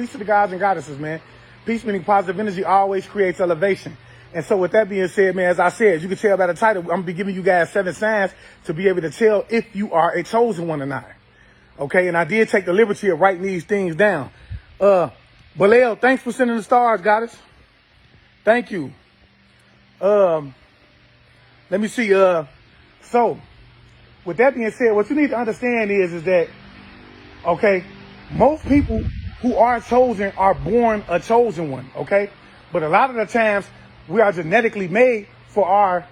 Peace to the gods and goddesses, man. Peace meaning positive energy always creates elevation. And so with that being said, man, as I said, you can tell by the title, I'm going to be giving you guys 7 signs to be able to tell if you are a chosen one or not. Okay, and I did take the liberty of writing these things down. Balel, thanks for sending the stars, goddess. Thank you. Let me see. So with that being said, what you need to understand is that, okay, most people who are chosen are born a chosen one, okay? But a lot of the times we are genetically made for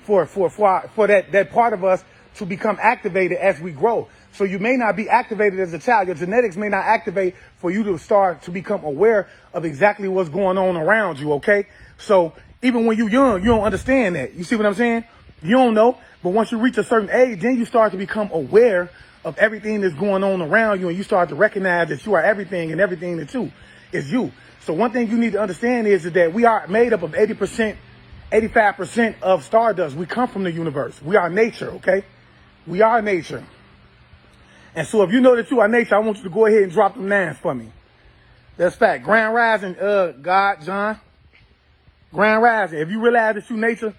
that part of us to become activated as we grow. So you may not be activated as a child. Your genetics may not activate for you to start to become aware of exactly what's going on around you, okay? So even when you're young, you don't understand that. You see what I'm saying? You don't know. But once you reach a certain age, then you start to become aware of everything that's going on around you, and you start to recognize that you are everything, and everything that you is you. So one thing you need to understand is that we are made up of 80%, 85% of stardust. We come from the universe. We are nature, okay? We are nature. And so if you know that you are nature, I want you to go ahead and drop them 9s for me. That's fact. Grand Rising, God, John. Grand Rising. If you realize that you nature,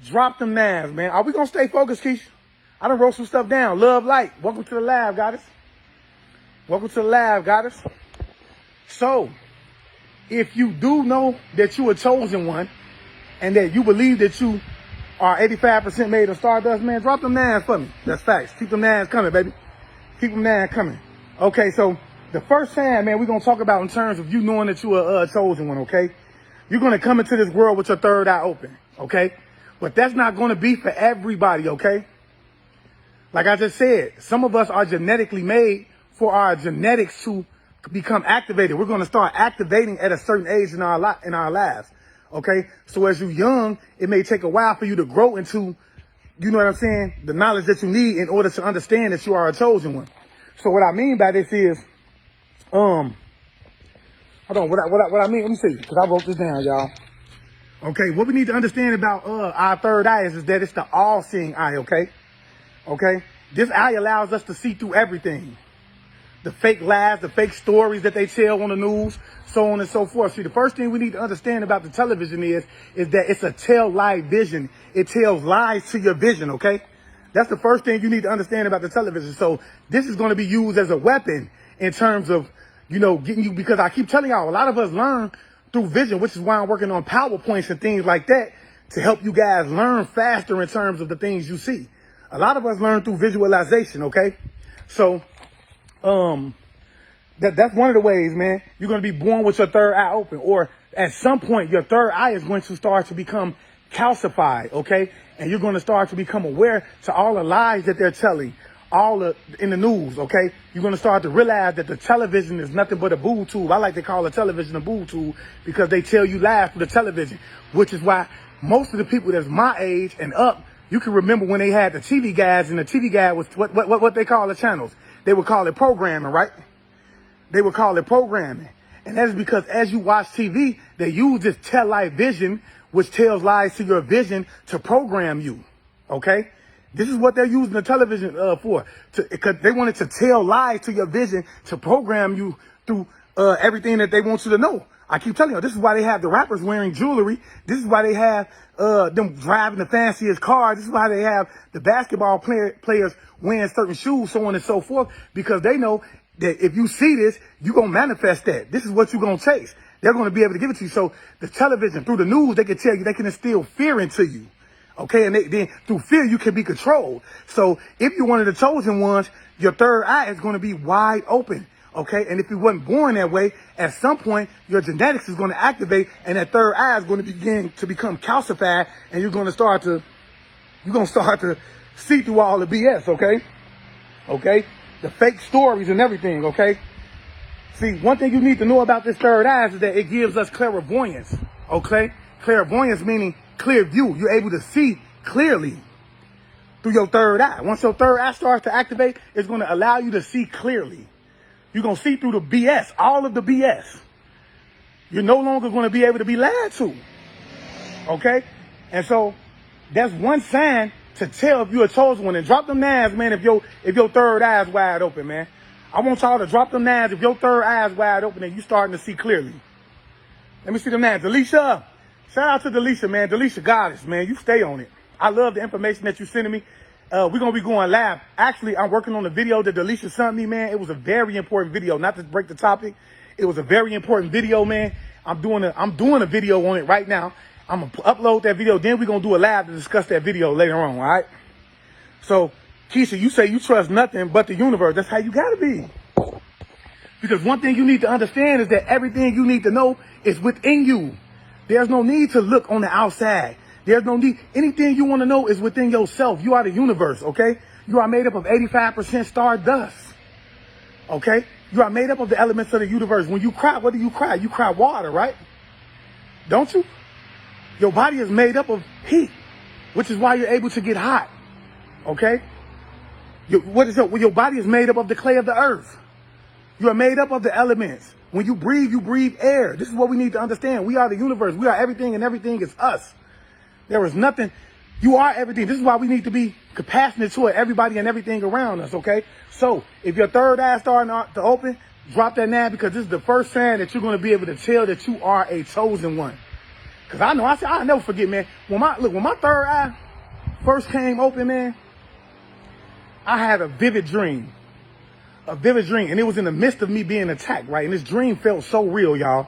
drop them 9s, man. Are we going to stay focused, Keisha? I done wrote some stuff down. Love, light. Welcome to the live, goddess. Welcome to the live, goddess. So, if you do know that you a chosen one and that you believe that you are 85% made of stardust, man, drop them 9s for me. That's facts. Keep them 9s coming, baby. Keep them 9s coming. Okay, so the first sign, man, we're going to talk about in terms of you knowing that you are a chosen one, okay? You're going to come into this world with your third eye open, okay? But that's not going to be for everybody, okay? Like I just said, some of us are genetically made for our genetics to become activated. We're going to start activating at a certain age in our lives. Okay. So as you're young, it may take a while for you to grow into, you know what I'm saying, the knowledge that you need in order to understand that you are a chosen one. So what I mean by this is, hold on, what I mean, let me see, because I wrote this down, y'all. Okay. What we need to understand about our third eye is that it's the all-seeing eye. Okay. Okay, this eye allows us to see through everything. The fake lies, the fake stories that they tell on the news, so on and so forth. See, the first thing we need to understand about the television is that it's a tell lie vision. It tells lies to your vision, okay? That's the first thing you need to understand about the television. So this is going to be used as a weapon in terms of, you know, getting you, because I keep telling y'all, a lot of us learn through vision, which is why I'm working on PowerPoints and things like that to help you guys learn faster in terms of the things you see. A lot of us learn through visualization, okay? So, that's one of the ways, man. You're going to be born with your third eye open, or at some point, your third eye is going to start to become calcified, okay? And you're going to start to become aware to all the lies that they're telling, in the news, okay? You're going to start to realize that the television is nothing but a boob tube. I like to call the television a boob tube because they tell you lies through the television, which is why most of the people that's my age and up, you can remember when they had the TV guides, and the TV guide was what they call the channels. They would call it programming, right? They would call it programming. And that is because as you watch TV, they use this tell-lie vision, which tells lies to your vision to program you, okay? This is what they're using the television for. Because they wanted to tell lies to your vision to program you through everything that they want you to know. I keep telling you, this is why they have the rappers wearing jewelry. This is why they have them driving the fanciest cars. This is why they have the basketball players wearing certain shoes, so on and so forth, because they know that if you see this, you're going to manifest that. This is what you're going to chase. They're going to be able to give it to you. So the television, through the news, they can tell you, they can instill fear into you. Okay, and then through fear, you can be controlled. So if you're one of the chosen ones, your third eye is going to be wide open. Okay, and if you wasn't born that way, at some point, your genetics is going to activate, and that third eye is going to begin to become calcified, and you're going to start to see through all the BS, okay? Okay? The fake stories and everything, okay? See, one thing you need to know about this third eye is that it gives us clairvoyance, okay? Clairvoyance meaning clear view. You're able to see clearly through your third eye. Once your third eye starts to activate, it's going to allow you to see clearly. You're going to see through the BS, all of the BS. You're no longer going to be able to be lied to. Okay? And so that's one sign to tell if you're a chosen one. And drop them 9s, man, if your third eye is wide open, man. I want y'all to drop them nines if your third eye is wide open and you starting to see clearly. Let me see them nines. Delisha. Shout out to Delisha, man. Delisha Goddess, man. You stay on it. I love the information that you're sending me. We're going to be going live. Actually, I'm working on the video that Delisha sent me, man. It was a very important video. Not to break the topic. It was a very important video, man. I'm doing a video on it right now. I'm going to upload that video. Then we're going to do a live to discuss that video later on, all right? So, Keisha, you say you trust nothing but the universe. That's how you got to be. Because one thing you need to understand is that everything you need to know is within you. There's no need to look on the outside. There's no need. Anything you want to know is within yourself. You are the universe, okay? You are made up of 85% stardust, okay? You are made up of the elements of the universe. When you cry, what do you cry? You cry water, right? Don't you? Your body is made up of heat, which is why you're able to get hot, okay? Your body is made up of the clay of the earth. You are made up of the elements. When you breathe air. This is what we need to understand. We are the universe. We are everything, and everything is us. There is nothing. You are everything. This is why we need to be compassionate toward everybody and everything around us, okay? So if your third eye starting to open, drop that now, because this is the first sign that you're going to be able to tell that you are a chosen one. Because I'll never forget, man. When my third eye first came open, man, I had a vivid dream. And it was in the midst of me being attacked, right? And this dream felt so real, y'all.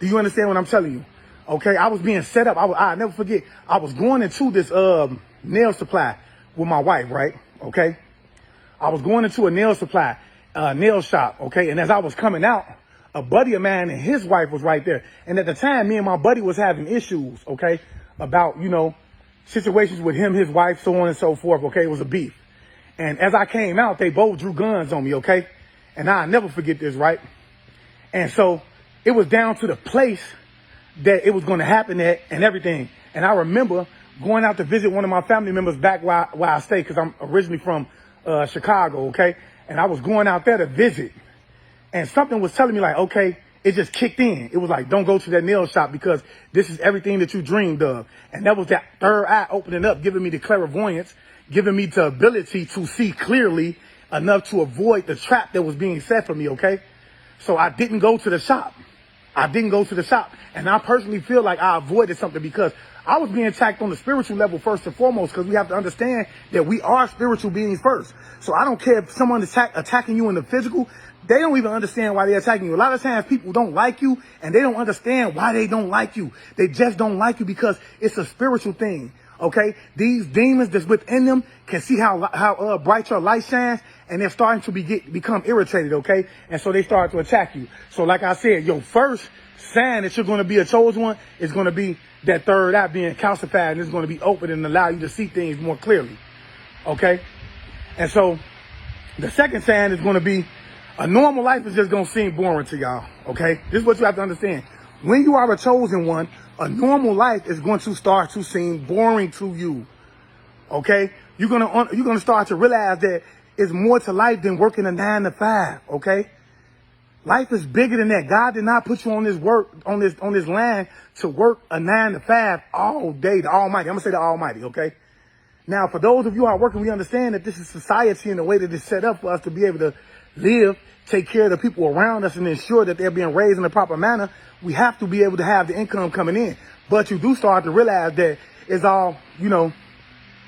Do you understand what I'm telling you? Okay, I was being set up. I'll never forget. I was going into this nail supply with my wife, right? Okay, I was going into a nail supply, nail shop. Okay, and as I was coming out, a buddy of mine and his wife was right there. And at the time, me and my buddy was having issues. Okay, about situations with him, his wife, so on and so forth. Okay, it was a beef. And as I came out, they both drew guns on me, okay? And I'll never forget this, right? And so it was down to the place that it was going to happen at and everything. And I remember going out to visit one of my family members back where I stay, because I'm originally from Chicago, okay? And I was going out there to visit. And something was telling me like, okay, it just kicked in. It was like, don't go to that nail shop because this is everything that you dreamed of. And that was that third eye opening up, giving me the clairvoyance, giving me the ability to see clearly enough to avoid the trap that was being set for me, okay? So I didn't go to the shop. And I personally feel like I avoided something because I was being attacked on the spiritual level first and foremost, because we have to understand that we are spiritual beings first. So I don't care if someone is attacking you in the physical. They don't even understand why they're attacking you. A lot of times people don't like you and they don't understand why they don't like you. They just don't like you because it's a spiritual thing. Okay, these demons that's within them can see how bright your light shines, and they're starting to become irritated. Okay, and so they start to attack you. So, like I said, your first sign that you're going to be a chosen one is going to be that third eye being calcified, and it's going to be open and allow you to see things more clearly. Okay, and so the second sign is going to be a normal life is just going to seem boring to y'all. Okay, this is what you have to understand. When you are a chosen one, a normal life is going to start to seem boring to you. Okay? You're gonna start to realize that it's more to life than working a 9 to 5. Okay? Life is bigger than that. God did not put you on this land to work a 9 to 5 all day. The Almighty. I'm gonna say the Almighty. Okay? Now, for those of you who are working, we understand that this is society and the way that it's set up for us to be able to live, take care of the people around us, and ensure that they're being raised in the proper manner. We have to be able to have the income coming in. But you do start to realize that it's all,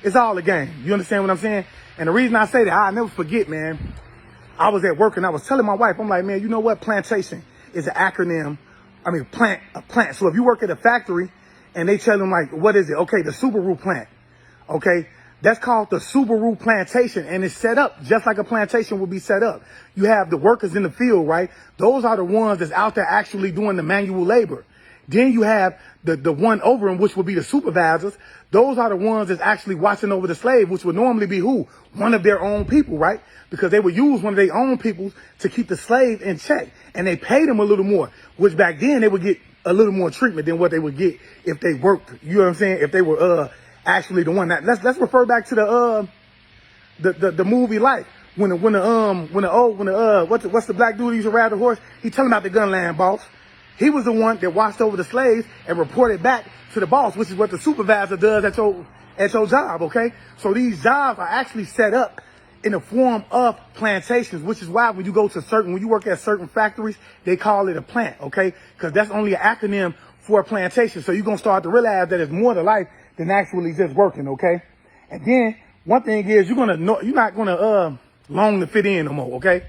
it's all a game. You understand what I'm saying? And the reason I say that, I'll never forget, man. I was at work and I was telling my wife, I'm like, man, you know what? Plantation is an acronym. I mean, a plant. So if you work at a factory and they tell them like, what is it? Okay, the Subaru plant. Okay. That's called the Subaru plantation, and it's set up just like a plantation will be set up. You have the workers in the field, right? Those are the ones that's out there actually doing the manual labor. Then you have the one over them, which would be the supervisors. Those are the ones that's actually watching over the slave, which would normally be who? One of their own people, right? Because they would use one of their own people to keep the slave in check, and they paid them a little more, which back then they would get a little more treatment than what they would get if they worked. You know what I'm saying? If they were actually the one. That let's refer back to the movie Life. What's the black dude who used to ride the horse? He telling about the gunland boss. He was the one that watched over the slaves and reported back to the boss, which is what the supervisor does at your job. Okay, so these jobs are actually set up in the form of plantations, which is why when you work at certain factories, they call it a plant, okay? Because that's only an acronym for a plantation. So you're going to start to realize that it's more to life than actually just working, okay? And then one thing is you're not going to long to fit in no more, okay?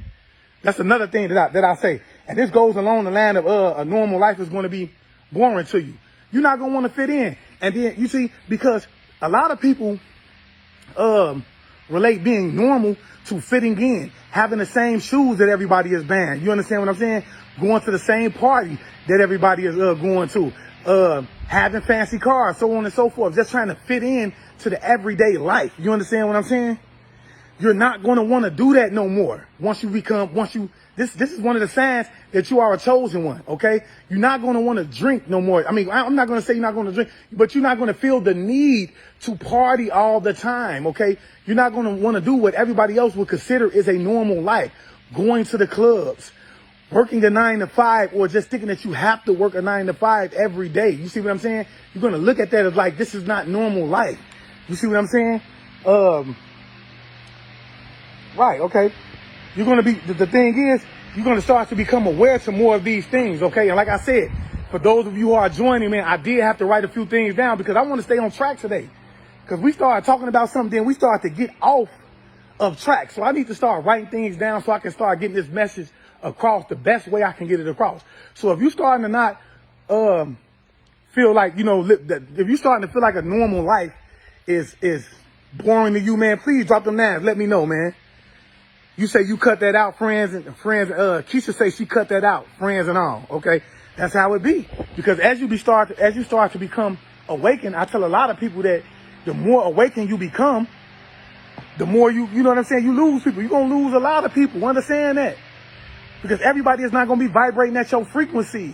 That's another thing that I say. And this goes along the line of a normal life is going to be boring to you. You're not going to want to fit in. And then you see, because a lot of people relate being normal to fitting in, having the same shoes that everybody is buying. You understand what I'm saying? Going to the same party that everybody is going to, having fancy cars, so on and so forth, just trying to fit in to the everyday life. You understand what I'm saying? You're not going to want to do that no more. This is one of the signs that you are a chosen one, okay? You're not going to want to drink no more. I mean, I'm not going to say you're not going to drink, but you're not going to feel the need to party all the time, okay? You're not going to want to do what everybody else would consider is a normal life. Going to the clubs, working a 9 to 5, or just thinking that you have to work a 9 to 5 every day. You see what I'm saying? You're going to look at that as like, this is not normal life. You see what I'm saying? Right, okay. You're going to be, the thing is, you're going to start to become aware to more of these things, okay? And like I said, for those of you who are joining, man, I did have to write a few things down because I want to stay on track today. Because we started talking about something, then we start to get off of track. So I need to start writing things down so I can start getting this message across the best way I can get it across. So if you're starting to not feel like, if you're starting to feel like a normal life is boring to you, man, please drop them names. Let me know, man. You say you cut that out, friends. Keisha say she cut that out, friends and all. Okay, that's how it be. Because as you start to become awakened, I tell a lot of people that the more awakened you become, the more you know what I'm saying. You lose people. You're gonna lose a lot of people. Understand that? Because everybody is not gonna be vibrating at your frequency.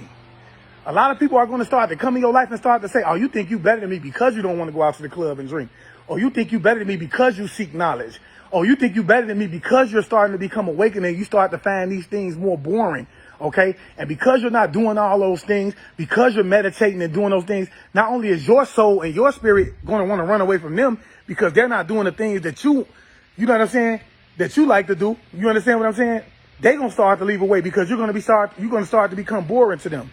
A lot of people are gonna start to come in your life and start to say, "Oh, you think you better than me because you don't want to go out to the club and drink, or you think you better than me because you seek knowledge." Oh, you think you better than me because you're starting to become awakened and you start to find these things more boring, okay? And because you're not doing all those things, because you're meditating and doing those things, not only is your soul and your spirit going to want to run away from them because they're not doing the things that you know what I'm saying, that you like to do. You understand what I'm saying? They're going to start to leave away because you're going to start to become boring to them.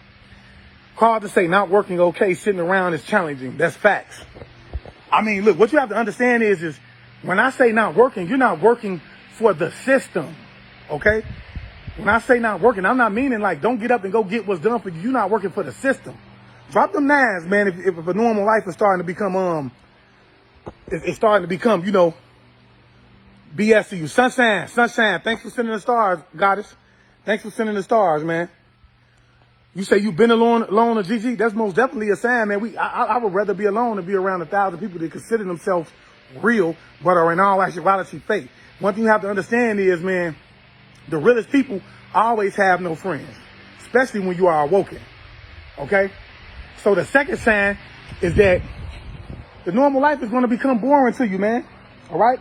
Hard to say not working okay, sitting around is challenging. That's facts. I mean, look, what you have to understand is when I say not working, you're not working for the system, okay? When I say not working, I'm not meaning like don't get up and go get what's done for you. You're not working for the system. Drop them nines, man. If a normal life is starting to become, it's starting to become, BS to you. Sunshine. Thanks for sending the stars, goddess. Thanks for sending the stars, man. You say you've been alone to GG. That's most definitely a sign, man. I would rather be alone than be around 1,000 people that consider themselves real, but are in all actuality fake. One thing you have to understand is, man, the realest people always have no friends, especially when you are awoken. Okay? So the second sign is that the normal life is going to become boring to you, man. All right?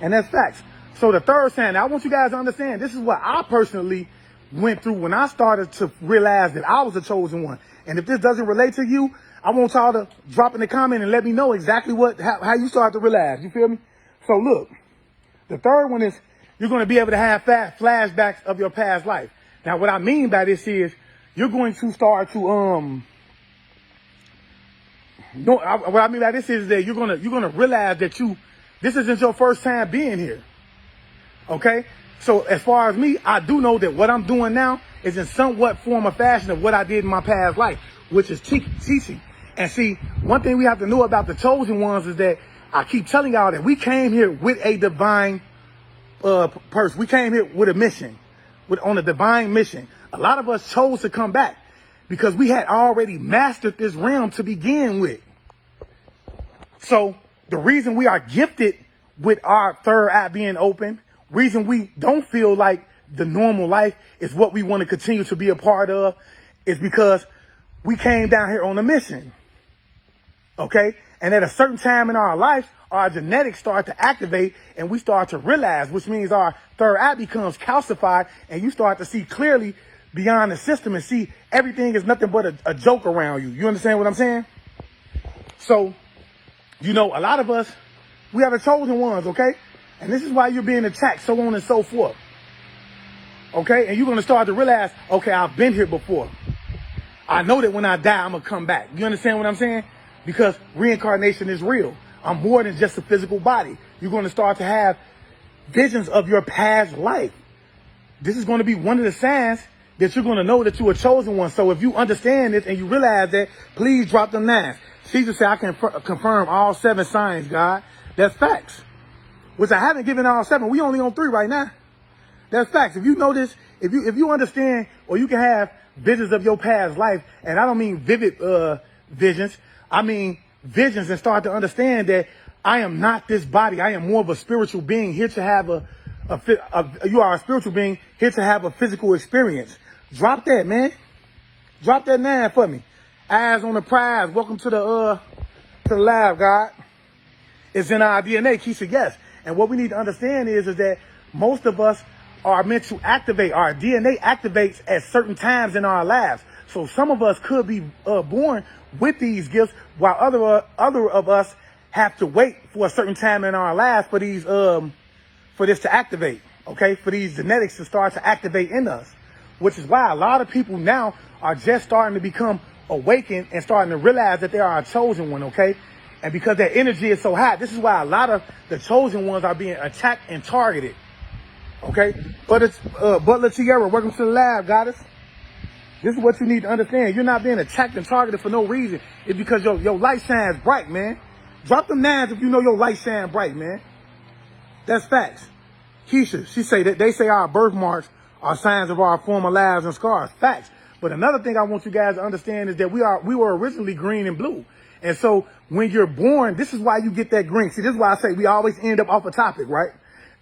And that's facts. So the third sign, I want you guys to understand, this is what I personally went through when I started to realize that I was a chosen one. And if this doesn't relate to you, I want y'all to drop in the comment and let me know exactly how you start to realize. You feel me? So look, the third one is you're going to be able to have flashbacks of your past life. Now, what I mean by this is you're going to start to what I mean by this is that you're gonna realize that this isn't your first time being here. Okay? So as far as me, I do know that what I'm doing now is in somewhat form or fashion of what I did in my past life, which is teaching. And see, one thing we have to know about the chosen ones is that I keep telling y'all that we came here with a divine purpose. We came here with a mission, on a divine mission. A lot of us chose to come back because we had already mastered this realm to begin with. So the reason we are gifted with our third eye being open, reason we don't feel like the normal life is what we want to continue to be a part of, is because we came down here on a mission. Okay? And at a certain time in our life, our genetics start to activate and we start to realize, which means our third eye becomes calcified and you start to see clearly beyond the system and see everything is nothing but a joke around you. You understand what I'm saying? So, a lot of us, we are the chosen ones, okay? And this is why you're being attacked, so on and so forth. Okay? And you're going to start to realize, okay, I've been here before. I know that when I die, I'm going to come back. You understand what I'm saying? Because reincarnation is real. I'm more than just a physical body. You're going to start to have visions of your past life. This is going to be one of the signs that you're going to know that you are chosen one. So if you understand this and you realize that, please drop them nines. Caesar said, I can confirm all 7 signs, God. That's facts. Which I haven't given all 7. We only on 3 right now. That's facts. If you know this, if you understand, or you can have visions of your past life, and I don't mean vivid visions, I mean visions, and start to understand that I am not this body. I am more of a spiritual being here to have you are a spiritual being here to have a physical experience. Drop that, man. Drop that 9 for me. Eyes on the prize. Welcome to the live, God. It's in our DNA. Keisha, yes. And what we need to understand is that most of us are meant to activate. Our DNA activates at certain times in our lives. So some of us could be born with these gifts, while other of us have to wait for a certain time in our lives for these for this to activate. Okay, for these genetics to start to activate in us, which is why a lot of people now are just starting to become awakened and starting to realize that they are a chosen one. Okay, and because that energy is so high, this is why a lot of the chosen ones are being attacked and targeted. Okay, but it's Butler Tierra, welcome to the live, goddess. This is what you need to understand. You're not being attacked and targeted for no reason. It's because your light shines bright, man. Drop them 9s if you know your light shines bright, man. That's facts. Keisha, she say that they say our birthmarks are signs of our former lives and scars. Facts. But another thing I want you guys to understand is that we were originally green and blue. And so when you're born, this is why you get that green. See, this is why I say we always end up off a topic, right?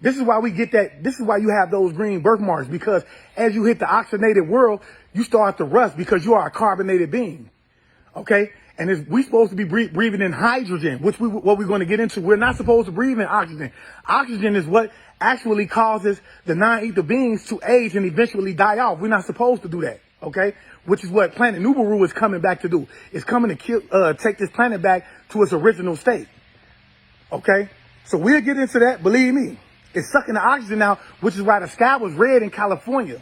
This is why we get that. This is why you have those green birthmarks, because as you hit the oxygenated world, you start to rust because you are a carbonated being. Okay? And we're supposed to be breathing in hydrogen, what we're going to get into. We're not supposed to breathe in oxygen. Oxygen is what actually causes the non-ether beings to age and eventually die off. We're not supposed to do that. Okay? Which is what planet Nubaru is coming back to do. It's coming to take this planet back to its original state. Okay? So we'll get into that. Believe me. It's sucking the oxygen out, which is why the sky was red in California.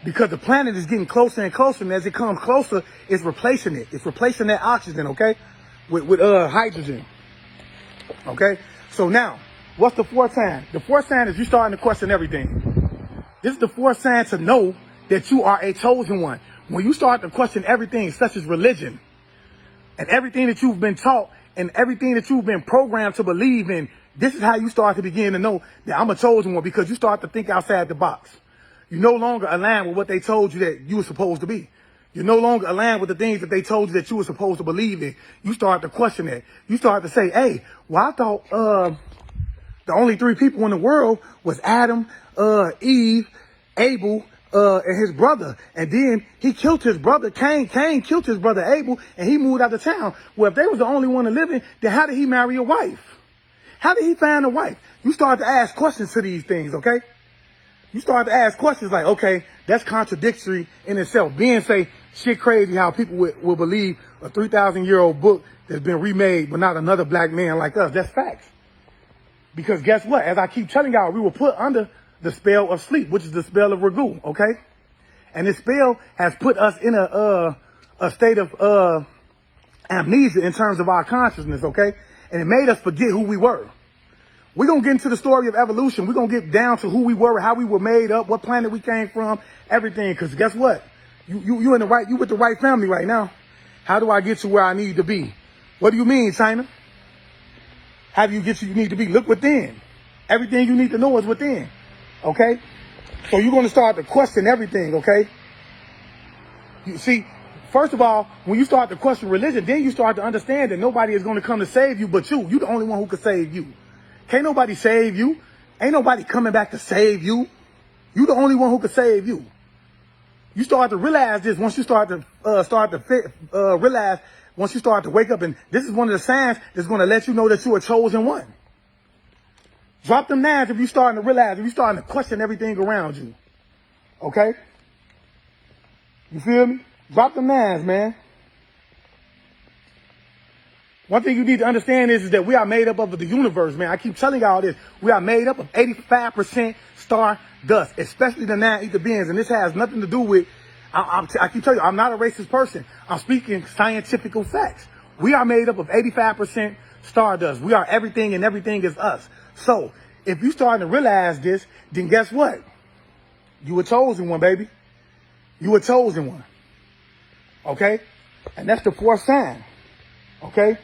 Because the planet is getting closer and closer, and as it comes closer, it's replacing it. It's replacing that oxygen, okay, with hydrogen. Okay? So now, what's the 4th sign? The 4th sign is you starting to question everything. This is the 4th sign to know that you are a chosen one. When you start to question everything, such as religion, and everything that you've been taught, and everything that you've been programmed to believe in, this is how you start to begin to know that I'm a chosen one, because you start to think outside the box. You no longer align with what they told you that you were supposed to be. You no longer align with the things that they told you that you were supposed to believe in. You start to question that. You start to say, hey, well, I thought the only 3 people in the world was Adam, Eve, Abel, and his brother. And then he killed his brother, Cain. Cain killed his brother Abel, and he moved out of town. Well, if they was the only one living, then how did he marry a wife? How did he find a wife? You start to ask questions to these things, okay? You start to ask questions like, okay, that's contradictory in itself. Being say, shit crazy how people will believe a 3,000-year-old book that's been remade, but not another black man like us. That's facts. Because guess what? As I keep telling y'all, we were put under the spell of sleep, which is the spell of Ragu, okay? And this spell has put us in a state of amnesia in terms of our consciousness, okay? And it made us forget who we were. We're going to get into the story of evolution. We're going to get down to who we were, how we were made up, what planet we came from, everything. Because guess what? You with the right family right now. How do I get to where I need to be? What do you mean, China? How do you get to you need to be? Look within. Everything you need to know is within. Okay? So you're going to start to question everything, okay? You see, first of all, when you start to question religion, then you start to understand that nobody is going to come to save you but you. You're the only one who can save you. Can't nobody save you. Ain't nobody coming back to save you. You're the only one who can save you. You start to realize this once you start to realize, once you start to wake up, and this is one of the signs that's going to let you know that you're a chosen one. Drop them 9s if you're starting to realize, if you're starting to question everything around you. Okay? You feel me? Drop them 9s, man. One thing you need to understand is that we are made up of the universe, man. I keep telling y'all this. We are made up of 85% star dust, especially the non-ether beings. And this has nothing to do with, I keep telling you, I'm not a racist person. I'm speaking scientific facts. We are made up of 85% stardust. We are everything and everything is us. So if you starting to realize this, then guess what? You were chosen one, baby. You were chosen one. Okay? And that's the fourth sign. Okay?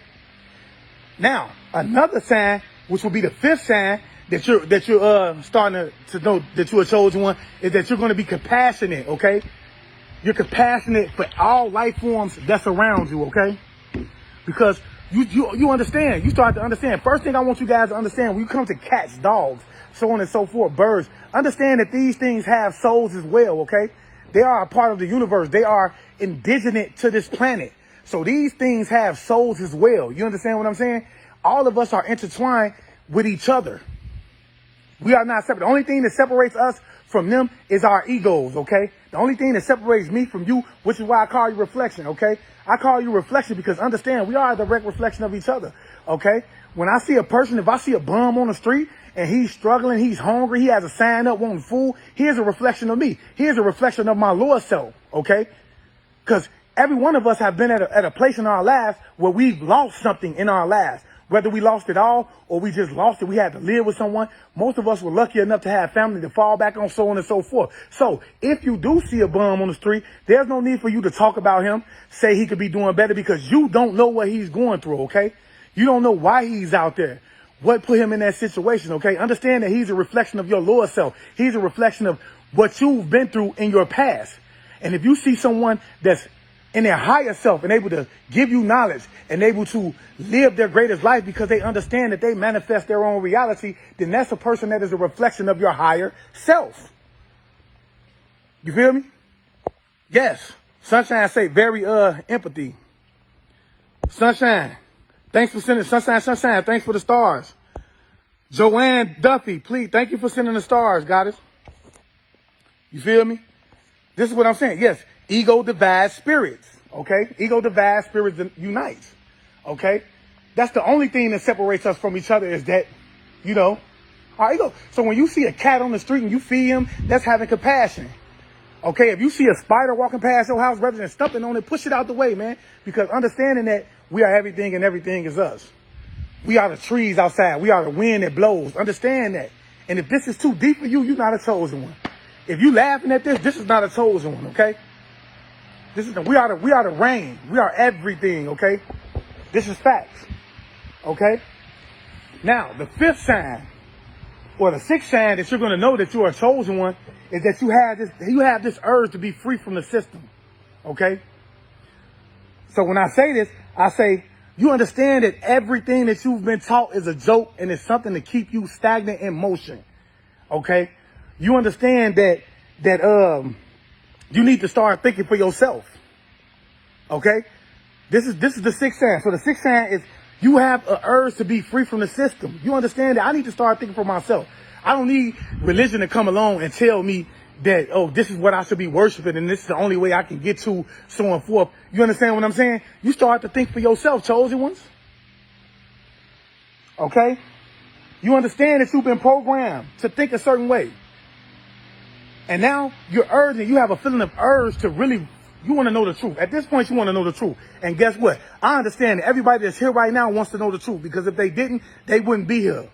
Now, another sign, which will be the fifth sign that you're starting to know that you're a chosen one, is that you're going to be compassionate, okay? You're compassionate for all life forms that's around you, okay? Because you understand, you start to understand. First thing I want you guys to understand, when you come to cats, dogs, so on and so forth, birds, understand that these things have souls as well, okay? They are a part of the universe. They are indigenous to this planet. So these things have souls as well. You understand what I'm saying? All of us are intertwined with each other. We are not separate. The only thing that separates us from them is our egos, okay? The only thing that separates me from you, which is why I call you reflection, okay? I call you reflection because understand, we are a direct reflection of each other, okay? When I see a person, if I see a bum on the street and he's struggling, he's hungry, he has a sign up wanting food, here's a reflection of me. Here's a reflection of my lower self, okay? Because every one of us have been at a place in our lives where we've lost something in our lives. Whether we lost it all or we just lost it, we had to live with someone. Most of us were lucky enough to have family to fall back on, so on and so forth. So if you do see a bum on the street, there's no need for you to talk about him, say he could be doing better, because you don't know what he's going through, okay? You don't know why he's out there. What put him in that situation, okay? Understand that he's a reflection of your lower self. He's a reflection of what you've been through in your past. And if you see someone that's in their higher self and able to give you knowledge and able to live their greatest life because they understand that they manifest their own reality, then that's a person that is a reflection of your higher self. You feel me? Yes. Sunshine say very empathy. Sunshine. Thanks for sending Sunshine. Thanks for the stars. Joanne Duffy, please. Thank you for sending the stars, goddess. You feel me? This is what I'm saying. Yes. Ego divides spirits, okay? Ego divides spirits unites, okay? That's the only thing that separates us from each other is that, our ego. So when you see a cat on the street and you feed him, that's having compassion, okay? If you see a spider walking past your house rather than stepping on it, push it out the way, man, because understanding that we are everything and everything is us. We are the trees outside. We are the wind that blows. Understand that. And if this is too deep for you, you're not a chosen one. If you laughing at this, this is not a chosen one, okay? We are the rain. We are everything, okay? This is facts, okay? Now, the fifth sign, or the sixth sign that you're going to know that you are a chosen one, is that you have this urge to be free from the system, okay? So when I say this, I say, you understand that everything that you've been taught is a joke and it's something to keep you stagnant in motion, okay? You understand that you need to start thinking for yourself. Okay? This is the sixth sign. So the sixth sign is you have an urge to be free from the system. You understand that I need to start thinking for myself. I don't need religion to come along and tell me that, oh, this is what I should be worshiping and this is the only way I can get to, so on and forth. You understand what I'm saying? You start to think for yourself, chosen ones. Okay? You understand that you've been programmed to think a certain way. And now you're urging, you have a feeling of urge to really, you want to know the truth. At this point, you want to know the truth. And guess what? I understand that everybody that's here right now wants to know the truth, because if they didn't, they wouldn't be here.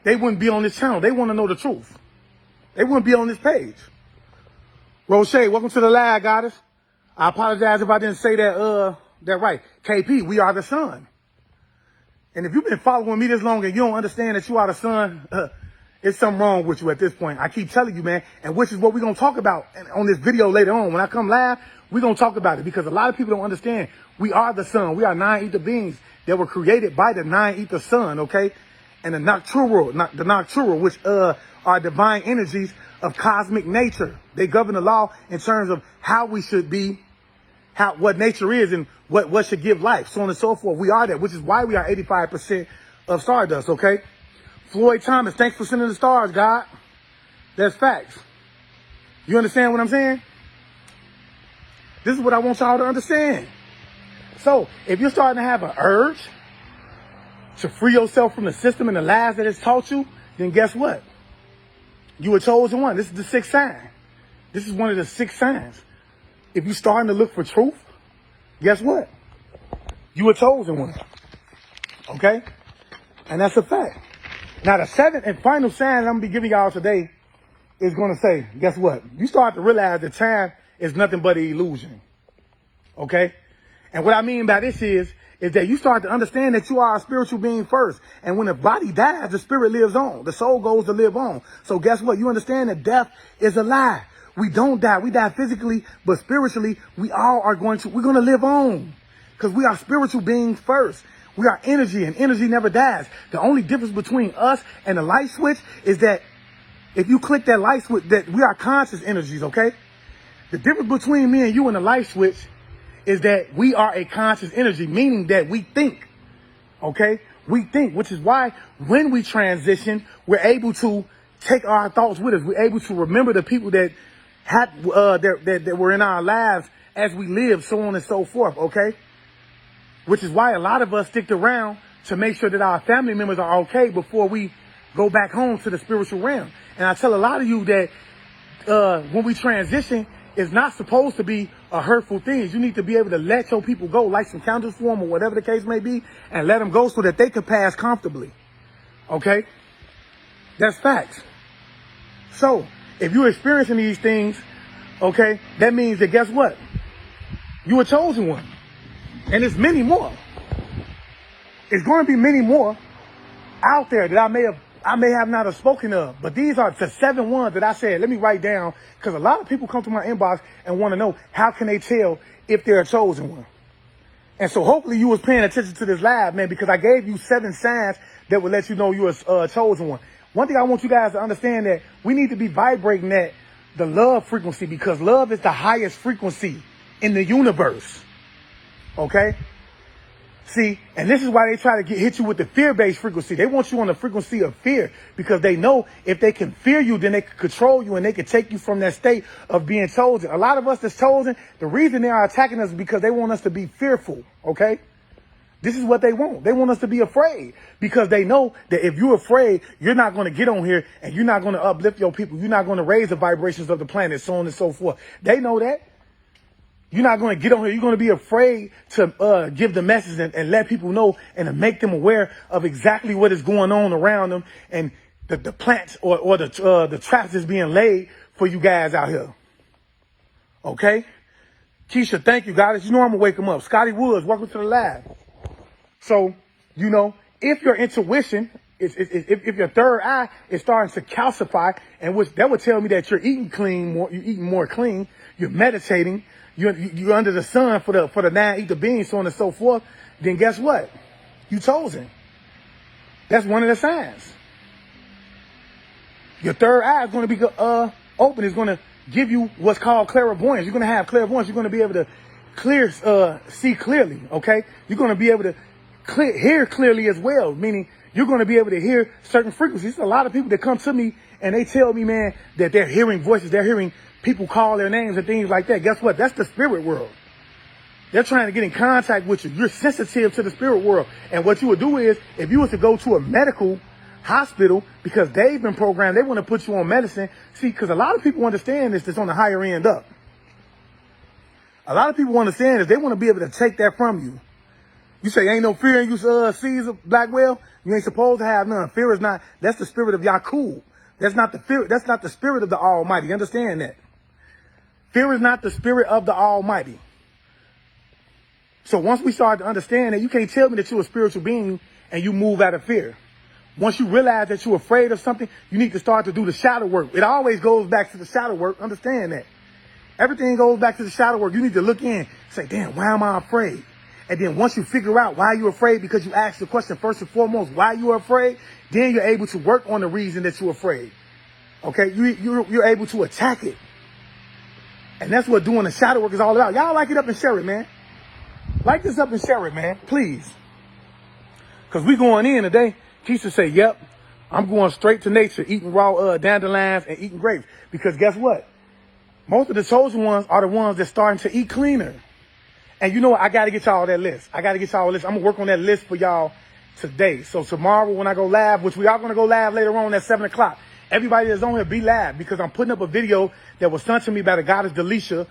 They wouldn't be on this channel. They want to know the truth. They wouldn't be on this page. Roche, welcome to the live, goddess. I apologize if I didn't say that right. KP, we are the sun. And if you've been following me this long and you don't understand that you are the sun, it's something wrong with you at this point. I keep telling you, man, and which is what we're going to talk about on this video later on. When I come live, we're going to talk about it, because a lot of people don't understand. We are the sun. We are nine-ether beings that were created by the nine-ether sun, okay? And the nocturnal, which are divine energies of cosmic nature. They govern the law in terms of how we should be, what nature is, and what should give life, so on and so forth. We are that, which is why we are 85% of stardust, okay? Floyd Thomas, thanks for sending the stars, God. That's facts. You understand what I'm saying? This is what I want y'all to understand. So if you're starting to have an urge to free yourself from the system and the lies that it's taught you, then guess what? You a chosen one. This is the sixth sign. This is one of the 6 signs. If you're starting to look for truth, guess what? You a chosen one. Okay? And that's a fact. Now, the 7th and final sign I'm going to be giving y'all today is going to say, guess what? You start to realize that time is nothing but an illusion. Okay? And what I mean by this is that you start to understand that you are a spiritual being first. And when the body dies, the spirit lives on. The soul goes to live on. So guess what? You understand that death is a lie. We don't die. We die physically, but spiritually, we're going to live on. Because we are spiritual beings first. We are energy, and energy never dies. The only difference between us and the light switch is that if you click that light switch, that we are conscious energies, okay? The difference between me and you and the light switch is that we are a conscious energy, meaning that we think, okay? We think, which is why when we transition, we're able to take our thoughts with us. We're able to remember the people that that were in our lives as we live, so on and so forth, okay? Which is why a lot of us stick around to make sure that our family members are okay before we go back home to the spiritual realm. And I tell a lot of you that when we transition, it's not supposed to be a hurtful thing. You need to be able to let your people go, like some candles for them or whatever the case may be, and let them go so that they can pass comfortably. Okay? That's facts. So, if you're experiencing these things, okay, that means that guess what? You a chosen one. And there's many more. It's going to be many more out there that I may have not have spoken of. But these are the 7 ones that I said, let me write down, because a lot of people come to my inbox and want to know how can they tell if they're a chosen one. And so hopefully you was paying attention to this live, man, because I gave you 7 signs that will let you know you're a chosen one. One thing I want you guys to understand that we need to be vibrating at the love frequency, because love is the highest frequency in the universe. Okay? See, and this is why they try to hit you with the fear-based frequency. They want you on the frequency of fear, because they know if they can fear you, then they can control you and they can take you from that state of being chosen. A lot of us that's chosen, the reason they are attacking us is because they want us to be fearful. Okay? This is what they want. They want us to be afraid, because they know that if you're afraid, you're not going to get on here and you're not going to uplift your people. You're not going to raise the vibrations of the planet, so on and so forth. They know that. You're not going to get on here. You're going to be afraid to give the message and let people know and to make them aware of exactly what is going on around them and the plants or the traps that's being laid for you guys out here. Okay? Keisha, thank you, guys. You know I'm going to wake them up. Scotty Woods, welcome to the live. So, you know, if your intuition, if your third eye is starting to calcify, and which that would tell me that you're eating clean, you're eating more clean, you're meditating, you're under the sun for the 9 ether beings, so on and so forth, then guess what? You chosen. That's one of the signs. Your third eye is going to be open. It's going to give you what's called clairvoyance. You're going to have clairvoyance. You're going to be able to see clearly. Okay, you're going to be able to hear clearly as well, meaning you're going to be able to hear certain frequencies. There's a lot of people that come to me and they tell me, man, that they're hearing voices. They're hearing people call their names and things like that. Guess what? That's the spirit world. They're trying to get in contact with you. You're sensitive to the spirit world. And what you would do is, if you was to go to a medical hospital, because they've been programmed, they want to put you on medicine. See, because a lot of people understand this, that's on the higher end up. A lot of people understand this. They want to be able to take that from you. You say, ain't no fear in you, Caesar Blackwell. You ain't supposed to have none. Fear is not, that's the spirit of Yakub. That's not the fear. That's not the spirit of the Almighty. Understand that. Fear is not the spirit of the Almighty. So once we start to understand that, you can't tell me that you're a spiritual being and you move out of fear. Once you realize that you're afraid of something, you need to start to do the shadow work. It always goes back to the shadow work. Understand that. Everything goes back to the shadow work. You need to look in, say, damn, why am I afraid? And then once you figure out why you're afraid, because you ask the question first and foremost, why you're afraid, then you're able to work on the reason that you're afraid. Okay, you're able to attack it. And that's what doing the shadow work is all about. Y'all like it up and share it, man. Like this up and share it, man, please. Because we going in today. Keisha say, yep, I'm going straight to nature, eating raw dandelions and eating grapes. Because guess what? Most of the chosen ones are the ones that's starting to eat cleaner. And you know what? I got to get y'all that list. I got to get y'all a list. I'm going to work on that list for y'all today. So tomorrow when I go live, which we are going to go live later on at 7 o'clock, everybody that's on here, be live, because I'm putting up a video that was sent to me by the goddess Delisha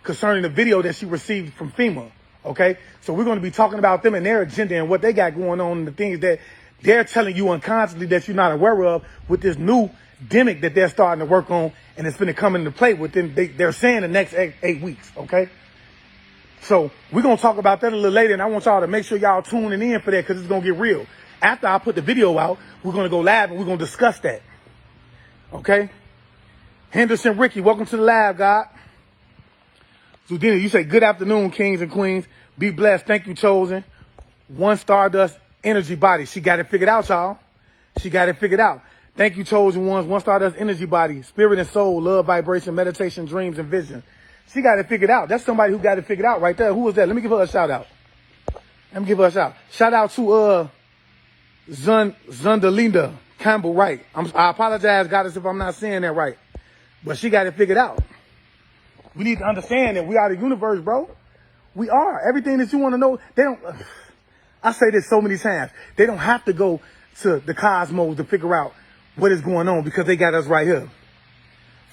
concerning the video that she received from FEMA. Okay, so we're going to be talking about them and their agenda and what they got going on and the things that they're telling you unconsciously that you're not aware of with this new demic that they're starting to work on, and it's going to come into play within, they're saying, the next 8 weeks. Okay, so we're going to talk about that a little later, and I want y'all to make sure y'all tuning in for that, because it's going to get real. After I put the video out, we're going to go live and we're going to discuss that. Okay, Henderson Ricky, welcome to the live, God. Zudina, you say, good afternoon, kings and queens. Be blessed. Thank you, Chosen. One Stardust Energy Body. She got it figured out, y'all. She got it figured out. Thank you, Chosen Ones. One Stardust Energy Body. Spirit and soul, love, vibration, meditation, dreams, and vision. She got it figured out. That's somebody who got it figured out right there. Who was that? Let me give her a shout out. Let me give her a shout. Shout out to Zundalinda Campbell Wright. I apologize, goddess, if I'm not saying that right. But she got it figured out. We need to understand that we are the universe, bro. We are. Everything that you want to know, they don't, I say this so many times, they don't have to go to the cosmos to figure out what is going on, because they got us right here.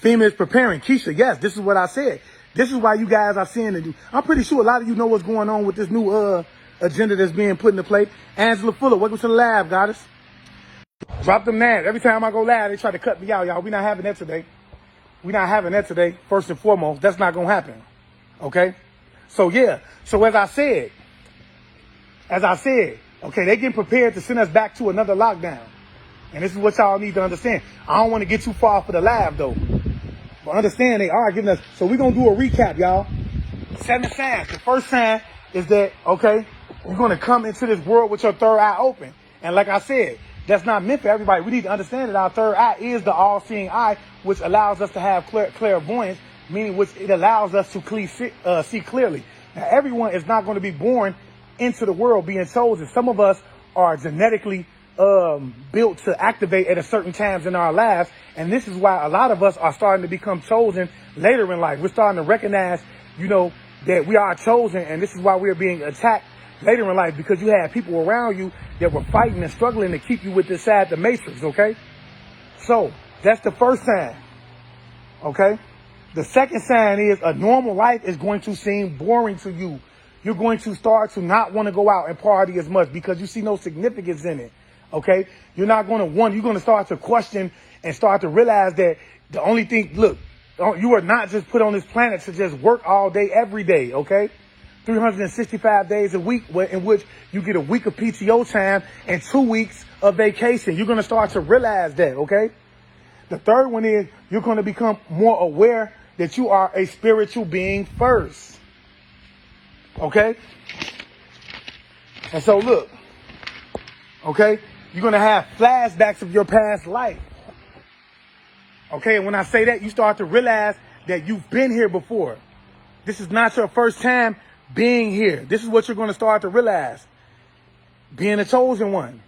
FEMA is preparing. Keisha, yes, this is what I said. This is why you guys are seeing it. I'm pretty sure a lot of you know what's going on with this new agenda that's being put into play. Angela Fuller, welcome to the lab, goddess. Drop them names. Every time I go live, they try to cut me out, y'all. We're not having that today. We're not having that today, first and foremost. That's not going to happen. Okay? So, yeah. So, as I said, okay, they getting prepared to send us back to another lockdown. And this is what y'all need to understand. I don't want to get too far for the live, though. But understand, they are giving us. So, we're going to do a recap, y'all. 7 signs. The first sign is that, okay, you're going to come into this world with your third eye open. And like I said, that's not meant for everybody. We need to understand that our third eye is the all-seeing eye, which allows us to have clairvoyance, meaning which it allows us to see clearly. Now, everyone is not going to be born into the world being chosen. Some of us are genetically built to activate at a certain times in our lives, and this is why a lot of us are starting to become chosen later in life. We're starting to recognize, that we are chosen, and this is why we're being attacked later in life, because you have people around you that were fighting and struggling to keep you with this side, the matrix, okay? So, that's the first sign, okay? The second sign is a normal life is going to seem boring to you. You're going to start to not want to go out and party as much because you see no significance in it, okay? You're not going to you're going to start to question and start to realize that the only thing, look, you are not just put on this planet to just work all day, every day, okay? 365 days a week, in which you get a week of PTO time and 2 weeks of vacation. You're going to start to realize that, okay? The third one is you're going to become more aware that you are a spiritual being first, okay? And so look, okay? You're going to have flashbacks of your past life, okay? And when I say that, you start to realize that you've been here before. This is not your first time being here. This is what you're going to start to realize. Being a chosen one.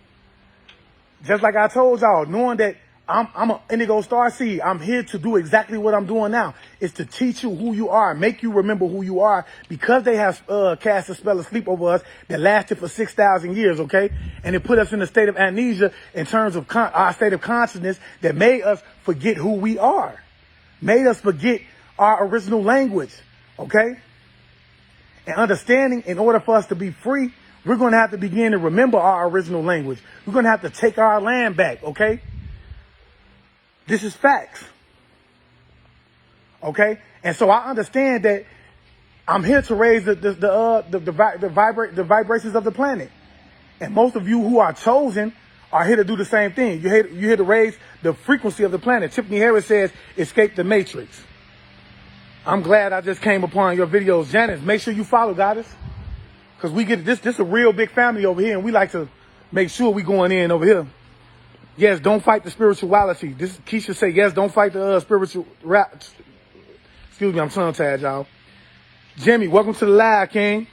Just like I told y'all, knowing that I'm an indigo star seed. I'm here to do exactly what I'm doing now. It's to teach you who you are, make you remember who you are, because they have cast a spell of sleep over us that lasted for 6,000 years, okay? And it put us in a state of amnesia in terms of our state of consciousness that made us forget who we are. Made us forget our original language, okay? And understanding, in order for us to be free, we're going to have to begin to remember our original language. We're going to have to take our land back, okay? This is facts, okay? And so I understand that I'm here to raise the vibrations of the planet. And most of you who are chosen are here to do the same thing. You're here to raise the frequency of the planet. Tiffany Harris says, escape the matrix. I'm glad I just came upon your videos. Janice, make sure you follow, goddess. Because we get this a real big family over here, and we like to make sure we going in over here. Yes, don't fight the spirituality. This Keisha say, yes, don't fight the spiritual rap. Excuse me, I'm tongue-tied, y'all. Jimmy, welcome to the live, King.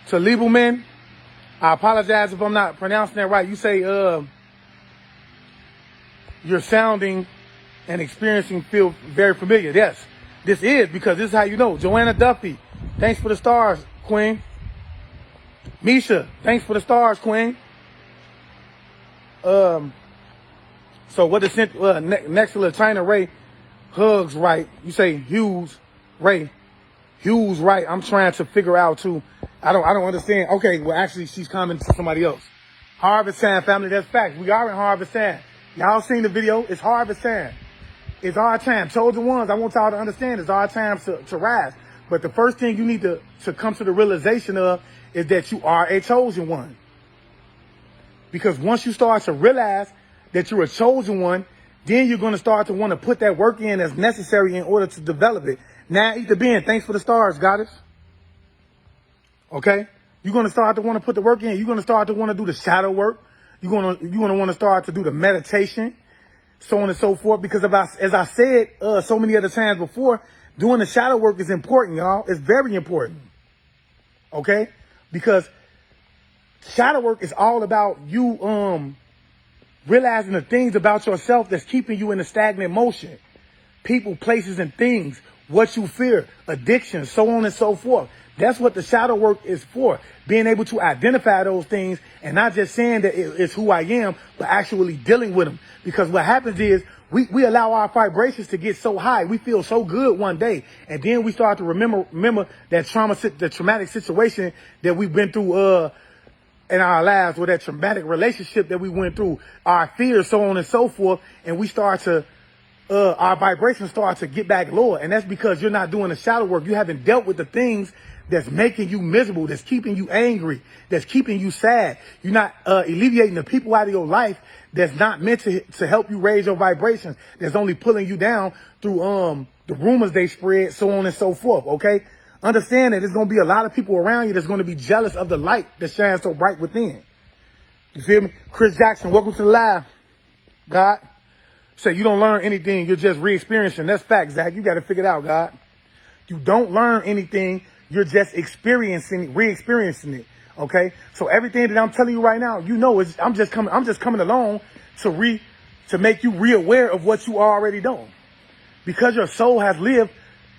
Talibelman, I apologize if I'm not pronouncing that right. You say you're sounding and experiencing feel very familiar. Yes, This is because this is how you know. Joanna Duffy, thanks for the stars, Queen. Misha, thanks for the stars, Queen. So what is next to Latina Ray? Hugs right. You say Hughes Ray. Hughes right. I'm trying to figure out too. I don't understand. Okay, well actually she's commenting to somebody else. Harvest time, family. That's facts. We are in harvest time. Y'all seen the video? It's harvest time. It's our time. Chosen ones, I want y'all to understand, it's our time to rise. But the first thing you need to come to the realization of is that you are a chosen one. Because once you start to realize that you're a chosen one, then you're going to start to want to put that work in as necessary in order to develop it. Now, eat the bin. Thanks for the stars, goddess. Okay? You're going to start to want to put the work in. You're going to start to want to do the shadow work. You're going to want to start to do the meditation, so on and so forth. Because as I said so many other times before, doing the shadow work is important, y'all. It's very important. Okay? Because shadow work is all about you realizing the things about yourself that's keeping you in a stagnant motion. People, places, and things. What you fear, addiction, so on and so forth. That's what the shadow work is for. Being able to identify those things and not just saying that it's who I am, but actually dealing with them. Because what happens is we allow our vibrations to get so high. We feel so good one day. And then we start to remember that the traumatic situation that we've been through in our lives, or that traumatic relationship that we went through, our fears, so on and so forth. And we start to our vibrations start to get back lower. And that's because you're not doing the shadow work. You haven't dealt with the things that's making you miserable, that's keeping you angry, that's keeping you sad. You're not alleviating the people out of your life that's not meant to help you raise your vibrations, that's only pulling you down through the rumors they spread, so on and so forth, okay? Understand that there's going to be a lot of people around you that's going to be jealous of the light that shines so bright within. You feel me? Chris Jackson, welcome to the live. God. Say you don't learn anything, you're just re-experiencing. That's fact, Zach. You got to figure it out, God. You don't learn anything, you're just re-experiencing it. Okay? So everything that I'm telling you right now, you know, I'm just coming along to make you re-aware of what you already know. Because your soul has lived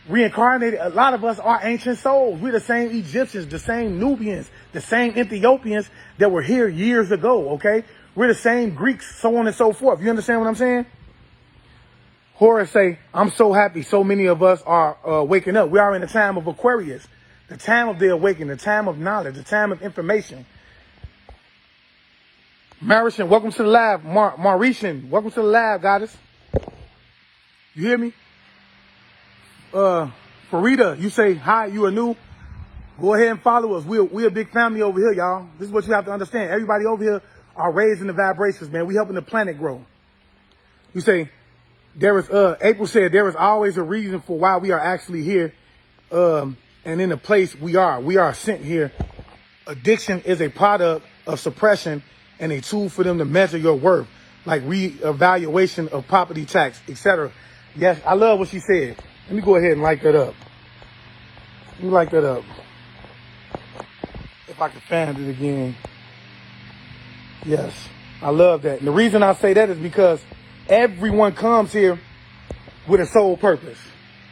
reincarnated, a lot of us are ancient souls. We're the same Egyptians, the same Nubians, the same Ethiopians that were here years ago, okay? We're the same Greeks, so on and so forth. You understand what I'm saying? Horace say, I'm so happy so many of us are waking up. We are in the time of Aquarius, the time of the awakening, the time of knowledge, the time of information. Marician, welcome to the live. Mauritian, welcome to the live, goddess. You hear me? Farida, you say, hi, you are new. Go ahead and follow us. We're a big family over here, y'all. This is what you have to understand. Everybody over here are raising the vibrations, man. We helping the planet grow. You say, April said, there is always a reason for why we are actually here, and in the place we are. We are sent here. Addiction is a product of suppression and a tool for them to measure your worth, like reevaluation of property tax, etc. Yes, I love what she said. Let me go ahead and like that up. Let me like that up. If I can find it again. Yes, I love that. And the reason I say that is because everyone comes here with a sole purpose.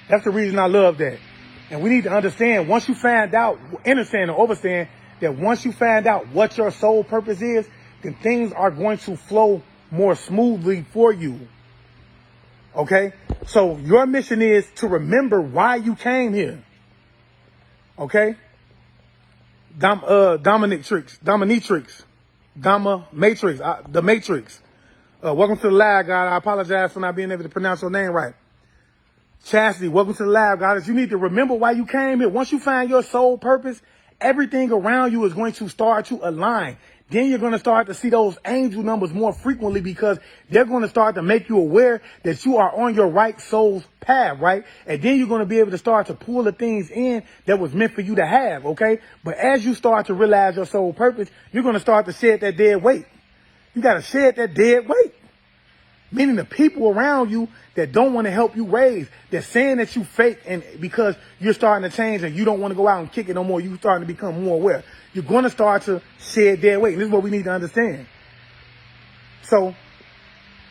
That's the reason I love that. And we need to understand, once you find out, understand or overstand, that once you find out what your sole purpose is, then things are going to flow more smoothly for you. Okay? So your mission is to remember why you came here. Okay? Dominatrix, the Matrix. Welcome to the live, God. I apologize for not being able to pronounce your name right. Chastity, welcome to the live, God. You need to remember why you came here. Once you find your sole purpose, everything around you is going to start to align. Then you're going to start to see those angel numbers more frequently, because they're going to start to make you aware that you are on your right soul's path, right? And then you're going to be able to start to pull the things in that was meant for you to have, okay? But as you start to realize your soul purpose, you're going to start to shed that dead weight. You got to shed that dead weight. Meaning the people around you that don't want to help you raise, they're saying that you fake, and because you're starting to change and you don't want to go out and kick it no more, you're starting to become more aware. You're going to start to shed dead weight. And this is what we need to understand. So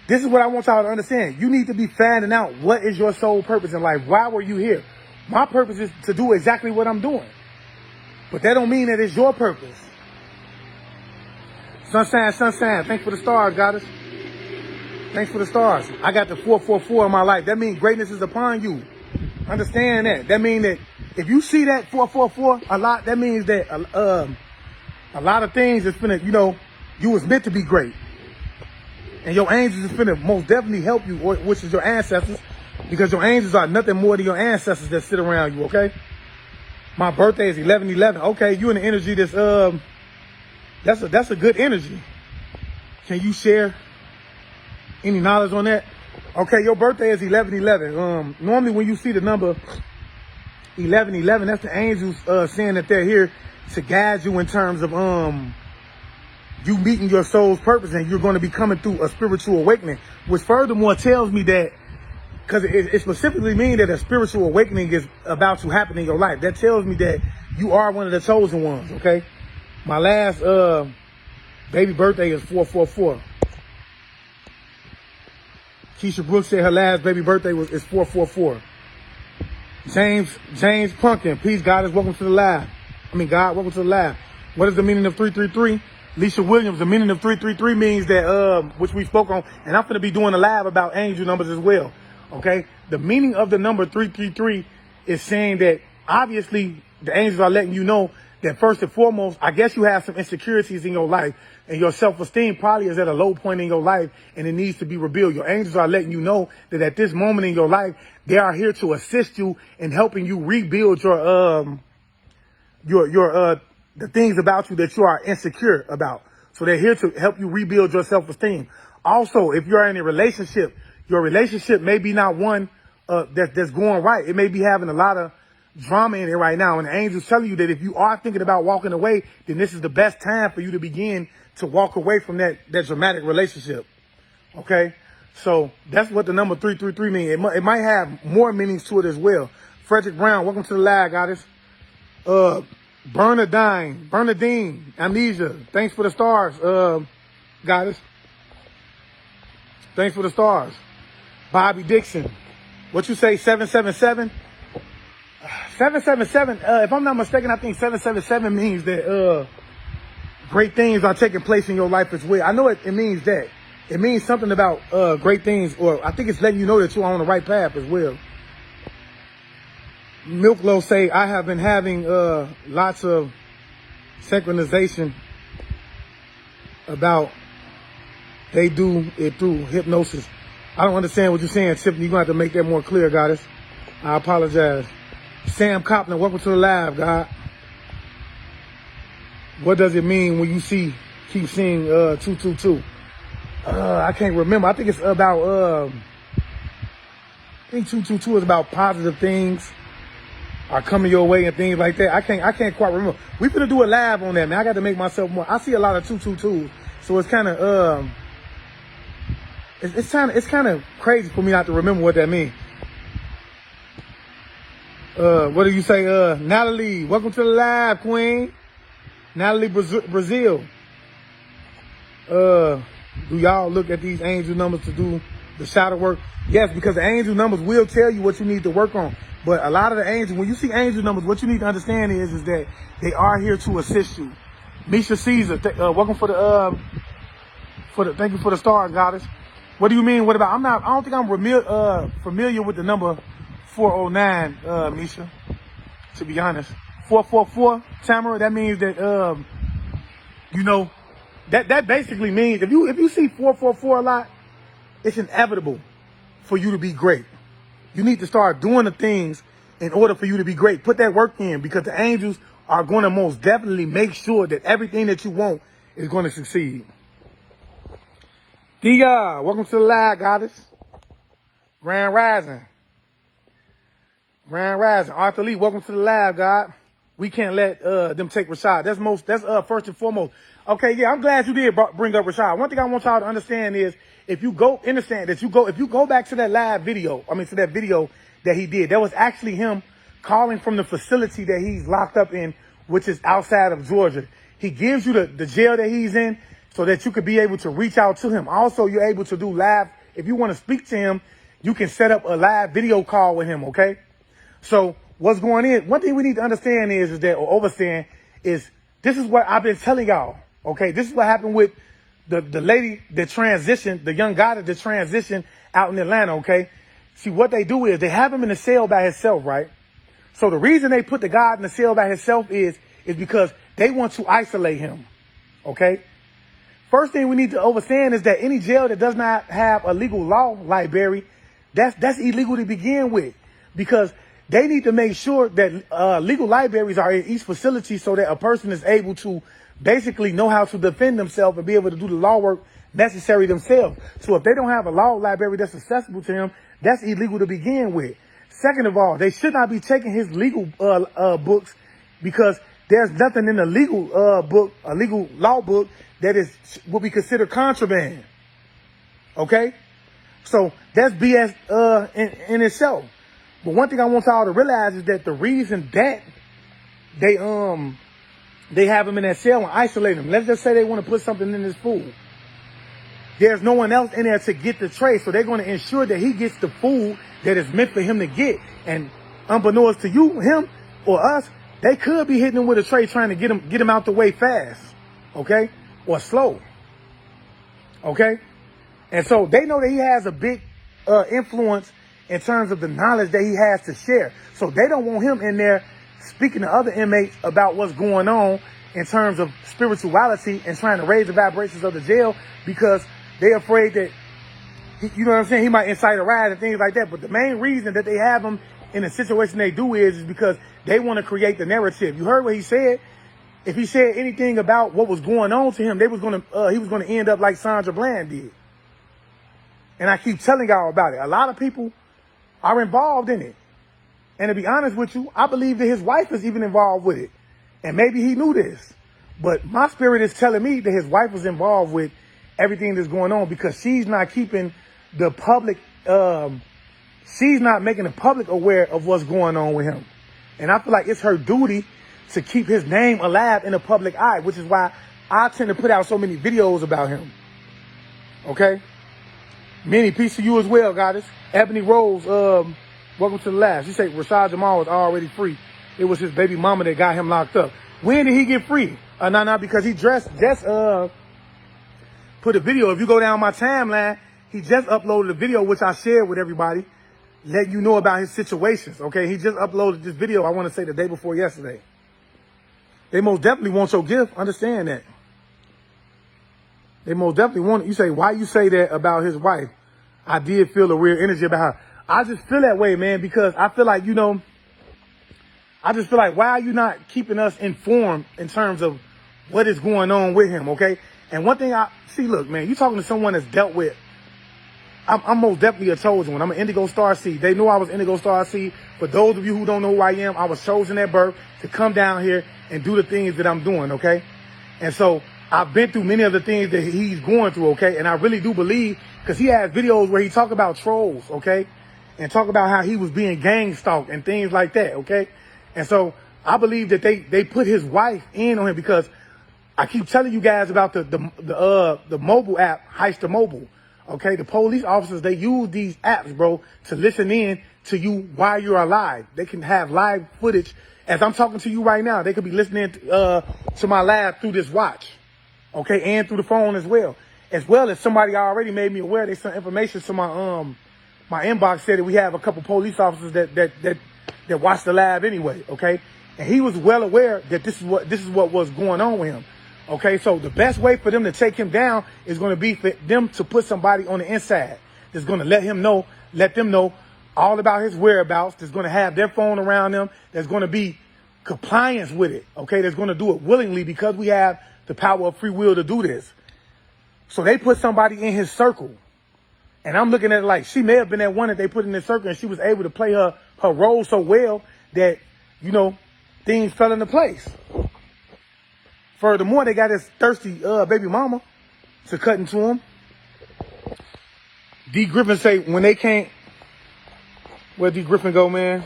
This is what I want y'all to understand. You need to be finding out what is your sole purpose in life. Why were you here? My purpose is to do exactly what I'm doing. But that don't mean that it's your purpose. Sunshine, sunshine. Thanks for the stars, goddess. Thanks for the stars. I got the 444 in my life. That means greatness is upon you. Understand that. That means that if you see that 444 a lot, that means that a lot of things is finna, you know, you was meant to be great. And your angels is finna most definitely help you, which is your ancestors, because your angels are nothing more than your ancestors that sit around you, okay? My birthday is 11/11. Okay, you in the energy that's a good energy. Can you share any knowledge on that? Okay, your birthday is 11/11. Normally when you see the number 11/11, that's the angels saying that they're here to guide you in terms of you meeting your soul's purpose, and you're going to be coming through a spiritual awakening, which furthermore tells me that, because it specifically means that a spiritual awakening is about to happen in your life. That tells me that you are one of the chosen ones, okay? My last baby birthday is 444. Keisha Brooks said her last baby birthday is 444. James Pumpkin, peace, goddess, welcome to the live. God, welcome to the live. What is the meaning of 333? Lisa Williams, the meaning of 333 means that, which we spoke on, and I'm going to be doing a live about angel numbers as well, okay? The meaning of the number 333 is saying that, obviously, the angels are letting you know that first and foremost, I guess you have some insecurities in your life, and your self-esteem probably is at a low point in your life, and it needs to be rebuilt. Your angels are letting you know that at this moment in your life, they are here to assist you in helping you rebuild the things about you that you are insecure about. So they're here to help you rebuild your self-esteem. Also, if you're in a relationship, your relationship may be not one that's going right. It may be having a lot of drama in it right now. And the angels telling you that if you are thinking about walking away, then this is the best time for you to begin to walk away from that dramatic relationship. Okay? So that's what the number 333 means. It might have more meanings to it as well. Frederick Brown, welcome to the live, goddess. Bernadine, Amnesia, thanks for the stars, goddess. Thanks for the stars. Bobby Dixon, what you say, 777? 777, if I'm not mistaken, I think 777 means that great things are taking place in your life as well. I know it means that. It means something about great things, or I think it's letting you know that you're on the right path as well. Milklow say, I have been having lots of synchronization about they do it through hypnosis. I don't understand what you're saying, Tiffany. You're going to have to make that more clear, goddess. I apologize. Sam Copner, welcome to the live, God. What does it mean when you keep seeing 222? I can't remember. I think it's about, I think 222 is about positive things are coming your way and things like that. I can't quite remember. We finna do a live on that, man. I got to make myself more. I see a lot of 222s, so it's kind of it's kind of crazy for me not to remember what that means. What do you say, Natalie? Welcome to the live, Queen. Natalie Brazil. Do y'all look at these angel numbers to do the shadow work? Yes, because the angel numbers will tell you what you need to work on. But a lot of the angels, when you see angel numbers, what you need to understand is that they are here to assist you. Misha Caesar, welcome thank you for the stars, goddess. What do you mean? What about? I don't think I'm familiar with the number 409, Misha. To be honest, 444, Tamara. That means that you know, that basically means if you see 444 a lot, it's inevitable for you to be great. You need to start doing the things in order for you to be great. Put that work in, because the angels are going to most definitely make sure that everything that you want is going to succeed. Dia, welcome to the live, goddess. Grand Rising. Arthur Lee, welcome to the live, God. We can't let them take Rashad. That's first and foremost. Okay, yeah, I'm glad you did bring up Rashad. One thing I want y'all to understand is if you go back to that live video, to that video that he did, that was actually him calling from the facility that he's locked up in, which is outside of Georgia. He gives you the jail that he's in so that you could be able to reach out to him. Also, you're able to do live if you want to speak to him, you can set up a live video call with him, okay? So what's going in, one thing we need to understand is that, or understand, is this is what I've been telling y'all, okay? This is what happened with the lady that transitioned, the young guy that transitioned out in Atlanta, okay? See, what they do is they have him in a cell by himself, right? So the reason they put the guy in the cell by himself is because they want to isolate him, okay? First thing we need to understand is that any jail that does not have a legal law library, that's illegal to begin with, because they need to make sure that legal libraries are in each facility so that a person is able to basically know how to defend themselves and be able to do the law work necessary themselves. So if they don't have a law library that's accessible to them, that's illegal to begin with. Second of all, they should not be taking his legal books, because there's nothing in the legal book, a legal law book, that is what we consider contraband. Okay? So that's BS in itself. But one thing I want y'all to realize is that the reason that they have him in that cell and isolate him, let's just say they want to put something in his food. There's no one else in there to get the tray, so they're going to ensure that he gets the food that is meant for him to get. And unbeknownst to you, him, or us, they could be hitting him with a tray trying to get him out the way fast, okay, or slow, okay. And so they know that he has a big influence in terms of the knowledge that he has to share. So they don't want him in there speaking to other inmates about what's going on in terms of spirituality and trying to raise the vibrations of the jail, because they're afraid that, you know what I'm saying, he might incite a riot and things like that. But the main reason that they have him in the situation they do is because they want to create the narrative. You heard what he said. If he said anything about what was going on to him, he was going to end up like Sandra Bland did. And I keep telling y'all about it. A lot of people are involved in it. And to be honest with you, I believe that his wife is even involved with it. And maybe he knew this. But my spirit is telling me that his wife was involved with everything that's going on, because she's not keeping the public, she's not making the public aware of what's going on with him. And I feel like it's her duty to keep his name alive in the public eye, which is why I tend to put out so many videos about him. Okay? Many peace to you as well, goddess. Ebony Rose, welcome to the last. She said Rashad Jamal was already free. It was his baby mama that got him locked up. When did he get free? No, because he just put a video. If you go down my timeline, he just uploaded a video, which I shared with everybody, letting you know about his situations. Okay, he just uploaded this video, I want to say the day before yesterday. They most definitely want your gift. Understand that. They most definitely want it. You say, why you say that about his wife? I did feel a weird energy about her. I just feel that way, man, because I feel like, I just feel like, why are you not keeping us informed in terms of what is going on with him, okay? And one thing look, man, you talking to someone that's dealt with, I'm most definitely a chosen one. I'm an Indigo Star Seed. They knew I was Indigo Star Seed. For those of you who don't know who I am, I was chosen at birth to come down here and do the things that I'm doing, okay? And so I've been through many of the things that he's going through, okay? And I really do believe, because he has videos where he talk about trolls, okay? And talk about how he was being gang stalked and things like that, okay? And so I believe that they put his wife in on him, because I keep telling you guys about the mobile app, Heister Mobile. Okay, the police officers, they use these apps, bro, to listen in to you while you're alive. They can have live footage. As I'm talking to you right now, they could be listening to my lab through this watch, okay, and through the phone as well. As well as somebody already made me aware. They sent information to my inbox, said that we have a couple police officers that watch the lab anyway, okay? And he was well aware that this is what was going on with him. Okay, so the best way for them to take him down is going to be for them to put somebody on the inside that's going to let them know all about his whereabouts, that's going to have their phone around them, that's going to be compliance with it, okay, that's going to do it willingly, because we have the power of free will to do this. So they put somebody in his circle. And I'm looking at it like she may have been that one that they put in this circle, and she was able to play her role so well that, things fell into place. Furthermore, they got this thirsty baby mama to cut into him. D. Griffin say when they can't, where D. Griffin go, man?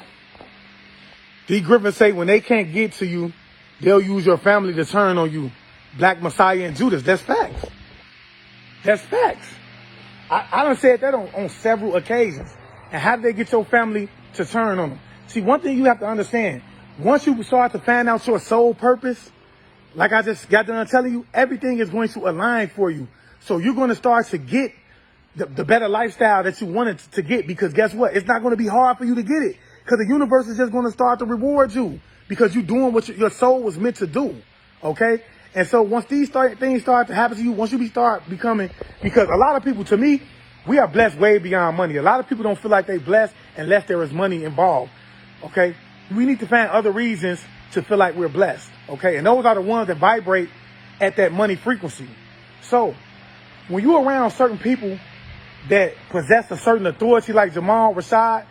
D. Griffin say when they can't get to you, they'll use your family to turn on you. Black Messiah and Judas. That's facts. That's facts. I done said that on several occasions. And how did they get your family to turn on them? See, one thing you have to understand, once you start to find out your soul purpose, like I just got done telling you, everything is going to align for you. So you're going to start to get the better lifestyle that you wanted to get, because guess what? It's not going to be hard for you to get it, because the universe is just going to start to reward you because you're doing what your soul was meant to do. Okay. And so once these things start to happen to you, once you start becoming, because a lot of people, to me, we are blessed way beyond money. A lot of people don't feel like they're blessed unless there is money involved. Okay. We need to find other reasons to feel like we're blessed. Okay. And those are the ones that vibrate at that money frequency. So when you're around certain people that possess a certain authority, like Jamal Rashad,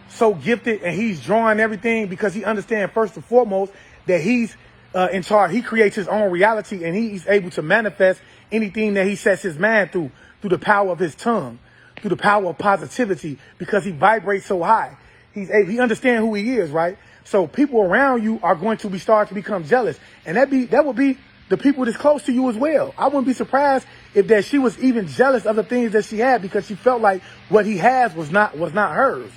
so gifted, and he's drawing everything because he understands first and foremost that he's in charge. He creates his own reality, and he's able to manifest anything that he sets his mind through the power of his tongue, through the power of positivity, because he vibrates so high. He understands who he is, right? So people around you are going to start to become jealous, and that would be the people that's close to you as well. I wouldn't be surprised if she was even jealous of the things that she had, because she felt like what he has was not hers.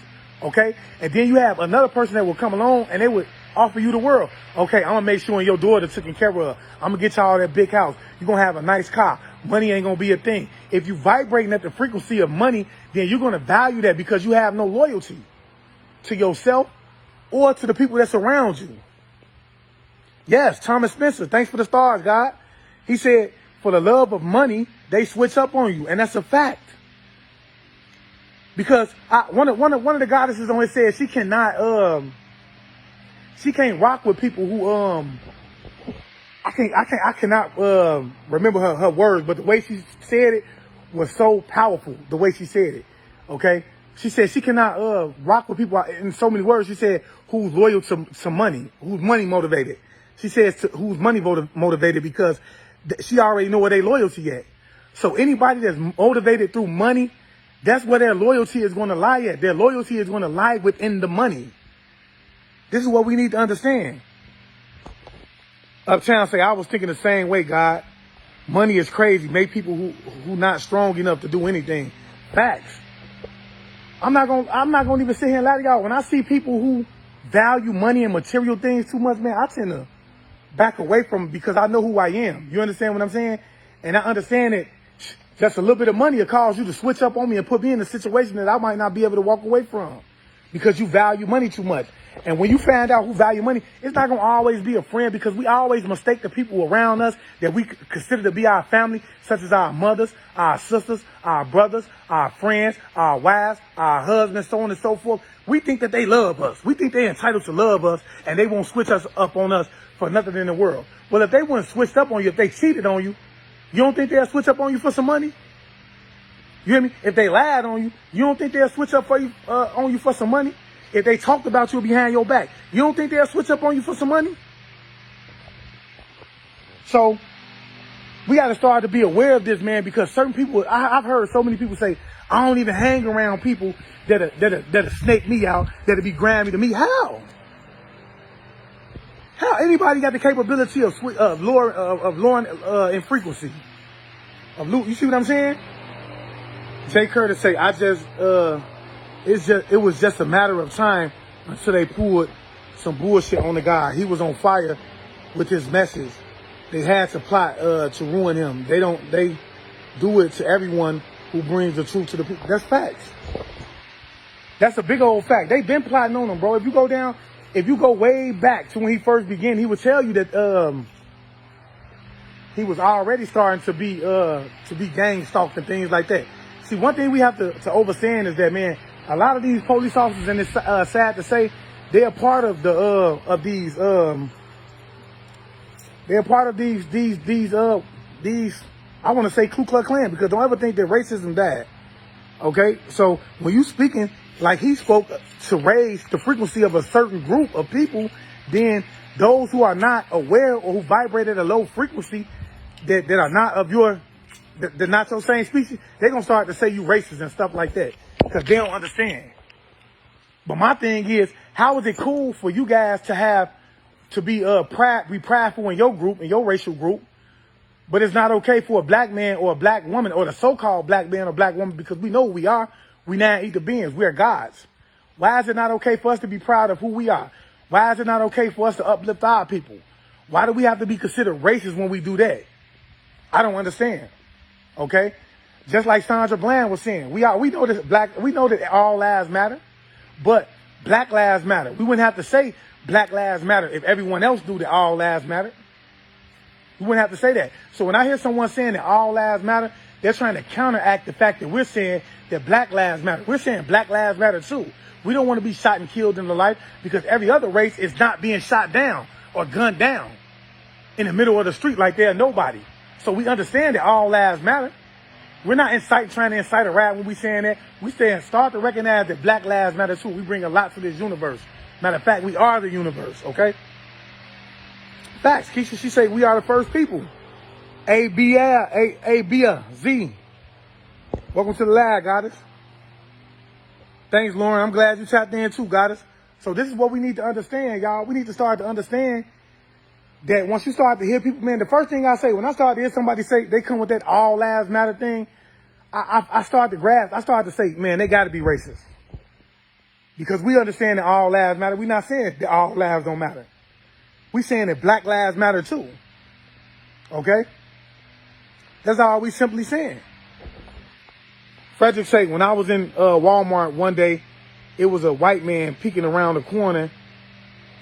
Okay. And then you have another person that will come along and they would offer you the world. Okay, I'm gonna make sure your daughter taken care of. I'm gonna get y'all that big house. You're gonna have a nice car. Money ain't gonna be a thing. If you vibrating at the frequency of money, then you're gonna value that, because you have no loyalty to yourself or to the people that's around you. Yes, Thomas Spencer, thanks for the stars, God. He said, for the love of money, they switch up on you. And that's a fact. Because one of the goddesses on here said she can't rock with people who I cannot remember her words, but the way she said it was so powerful. The way she said it, okay. She said she cannot rock with people, in so many words. She said who's loyal to money, who's money motivated. She says who's money motivated, because she already know where their loyalty at. So anybody that's motivated through money, that's where their loyalty is going to lie at. Their loyalty is going to lie within the money. This is what we need to understand. Uptown say, I was thinking the same way, God. Money is crazy. Make people who not strong enough to do anything. Facts. I'm not gonna even sit here and lie to y'all. When I see people who value money and material things too much, man, I tend to back away from it, because I know who I am. You understand what I'm saying? And I understand that just a little bit of money will cause you to switch up on me and put me in a situation that I might not be able to walk away from, because you value money too much. And when you find out who value money, it's not going to always be a friend, because we always mistake the people around us that we consider to be our family, such as our mothers, our sisters, our brothers, our friends, our wives, our husbands, so on and so forth. We think that they love us. We think they're entitled to love us, and they won't switch us up on us for nothing in the world. Well, if they wouldn't switch up on you, if they cheated on you, you don't think they'll switch up on you for some money? You hear me? If they lied on you, you don't think they'll switch up on you for some money? If they talked about you behind your back, you don't think they'll switch up on you for some money? So we got to start to be aware of this, man, because certain people, I've heard so many people say, I don't even hang around people that'll snake me out, that'll be grimy to me. How? How? Anybody got the capability of lowering in frequency? You see what I'm saying? Jay Curtis say, it was just a matter of time until they pulled some bullshit on the guy. He was on fire with his message. They had to plot to ruin him. They do it to everyone who brings the truth to the people. That's facts. That's a big old fact. They've been plotting on him, bro. If you go way back to when he first began, he would tell you that he was already starting to be gang stalked and things like that. See, one thing we have to understand is that, man, a lot of these police officers, and it's sad to say, they're part of these I want to say Ku Klux Klan, because don't ever think that racism died. Okay, so when you speaking like he spoke to raise the frequency of a certain group of people, then those who are not aware or who vibrate at a low frequency that are not of they're not your same species, they're going to start to say you racist and stuff like that, because they don't understand. But my thing is, how is it cool for you guys to be prideful in your group, in your racial group, But it's not okay for a black man or a black woman or the so-called black man or black woman, because we know who we are. We non-ether beings. We are gods. Why is it not okay for us to be proud of who we are? Why is it not okay for us to uplift our people? Why do we have to be considered racist when we do that? I don't understand. Okay? Just like Sandra Bland was saying, we know that all lives matter, but black lives matter. We wouldn't have to say black lives matter if everyone else knew that all lives matter. We wouldn't have to say that. So when I hear someone saying that all lives matter, they're trying to counteract the fact that we're saying that black lives matter. We're saying black lives matter too. We don't want to be shot and killed in the life, because every other race is not being shot down or gunned down in the middle of the street like they're nobody. So we understand that all lives matter. We're not trying to incite a riot when we saying that. We saying start to recognize that black lives matter too. We bring a lot to this universe. Matter of fact, we are the universe, okay? Facts. Keisha, she say we are the first people. A-B-Z. Welcome to the live, goddess. Thanks, Lauren. I'm glad you tapped in too, goddess. So this is what we need to understand, y'all. We need to start to understand that once you start to hear people, man, the first thing I say, when I start to hear somebody say they come with that all lives matter thing, I start to grasp, I start to say, man, they got to be racist. Because we understand that all lives matter. We're not saying that all lives don't matter. We saying that black lives matter too. Okay? That's all we simply saying. Frederick say, when I was in Walmart one day, it was a white man peeking around the corner,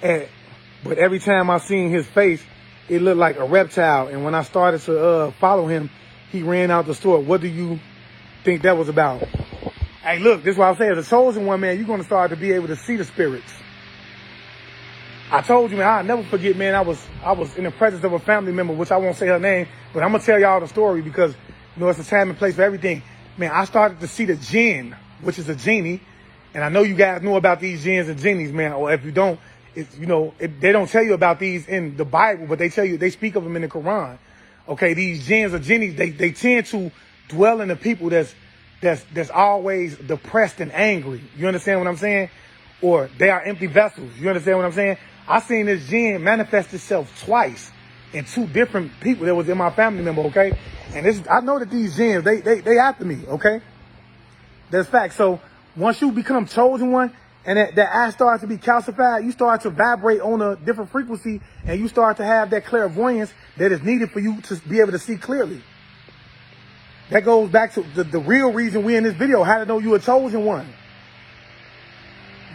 but every time I seen his face, it looked like a reptile. And when I started to follow him, he ran out the store. What do you think that was about? Hey, look, this is what I'm saying. As a chosen one, man, you're going to start to be able to see the spirits. I told you, man, I'll never forget, man, I was in the presence of a family member, which I won't say her name, but I'm going to tell y'all the story because, you know, it's a time and place for everything. Man, I started to see the jinn, which is a genie. And I know you guys know about these jinns and genies, man. Or if you don't, they don't tell you about these in the Bible, but they speak of them in the Quran. Okay, these jinns or genies, they tend to dwell in the people that's always depressed and angry. You understand what I'm saying? Or they are empty vessels. You understand what I'm saying? I seen this jinn manifest itself twice in two different people that was in my family member, okay? And I know that these jinns, they after me, okay? That's fact. So once you become chosen one and that eye starts to be calcified, you start to vibrate on a different frequency and you start to have that clairvoyance that is needed for you to be able to see clearly. That goes back to the real reason we in this video, how to know you a chosen one.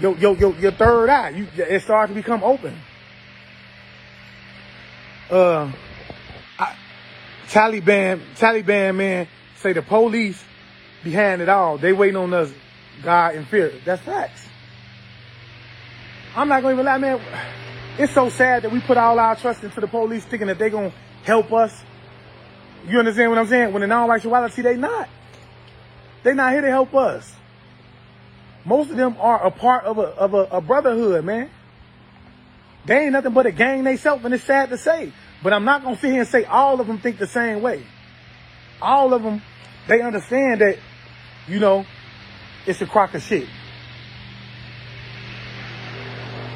Your third eye, it starts to become open. Taliban man say the police behind it all. They waiting on us, God and fear. That's facts. I'm not gonna even lie, man. It's so sad that we put all our trust into the police thinking that they're gonna help us. You understand what I'm saying? When in all actuality, they not. They're not here to help us. Most of them are a part of a brotherhood, man. They ain't nothing but a gang theyself, and it's sad to say. But I'm not going to sit here and say all of them think the same way. All of them, they understand that, you know, it's a crock of shit.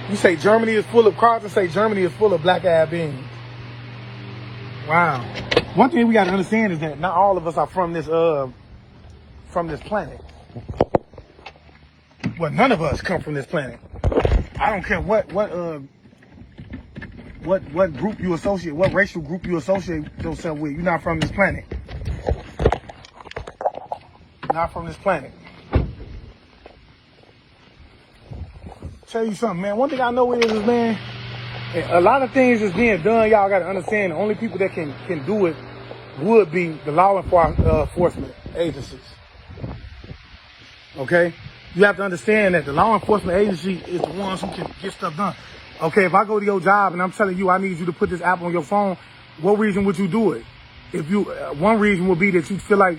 You say Germany is full of crops, and say Germany is full of black-eyed beings. Wow. One thing we got to understand is that not all of us are from this planet. Well, none of us come from this planet. I don't care what group you associate, what racial group you associate yourself with. You're not from this planet. Not from this planet. Tell you something, man. One thing I know is, man, a lot of things is being done. Y'all got to understand. The only people that can do it would be the law enforcement agencies. Okay? You have to understand that the law enforcement agency is the ones who can get stuff done. Okay, if I go to your job and I'm telling you I need you to put this app on your phone, what reason would you do it? If you, one reason would be that you feel like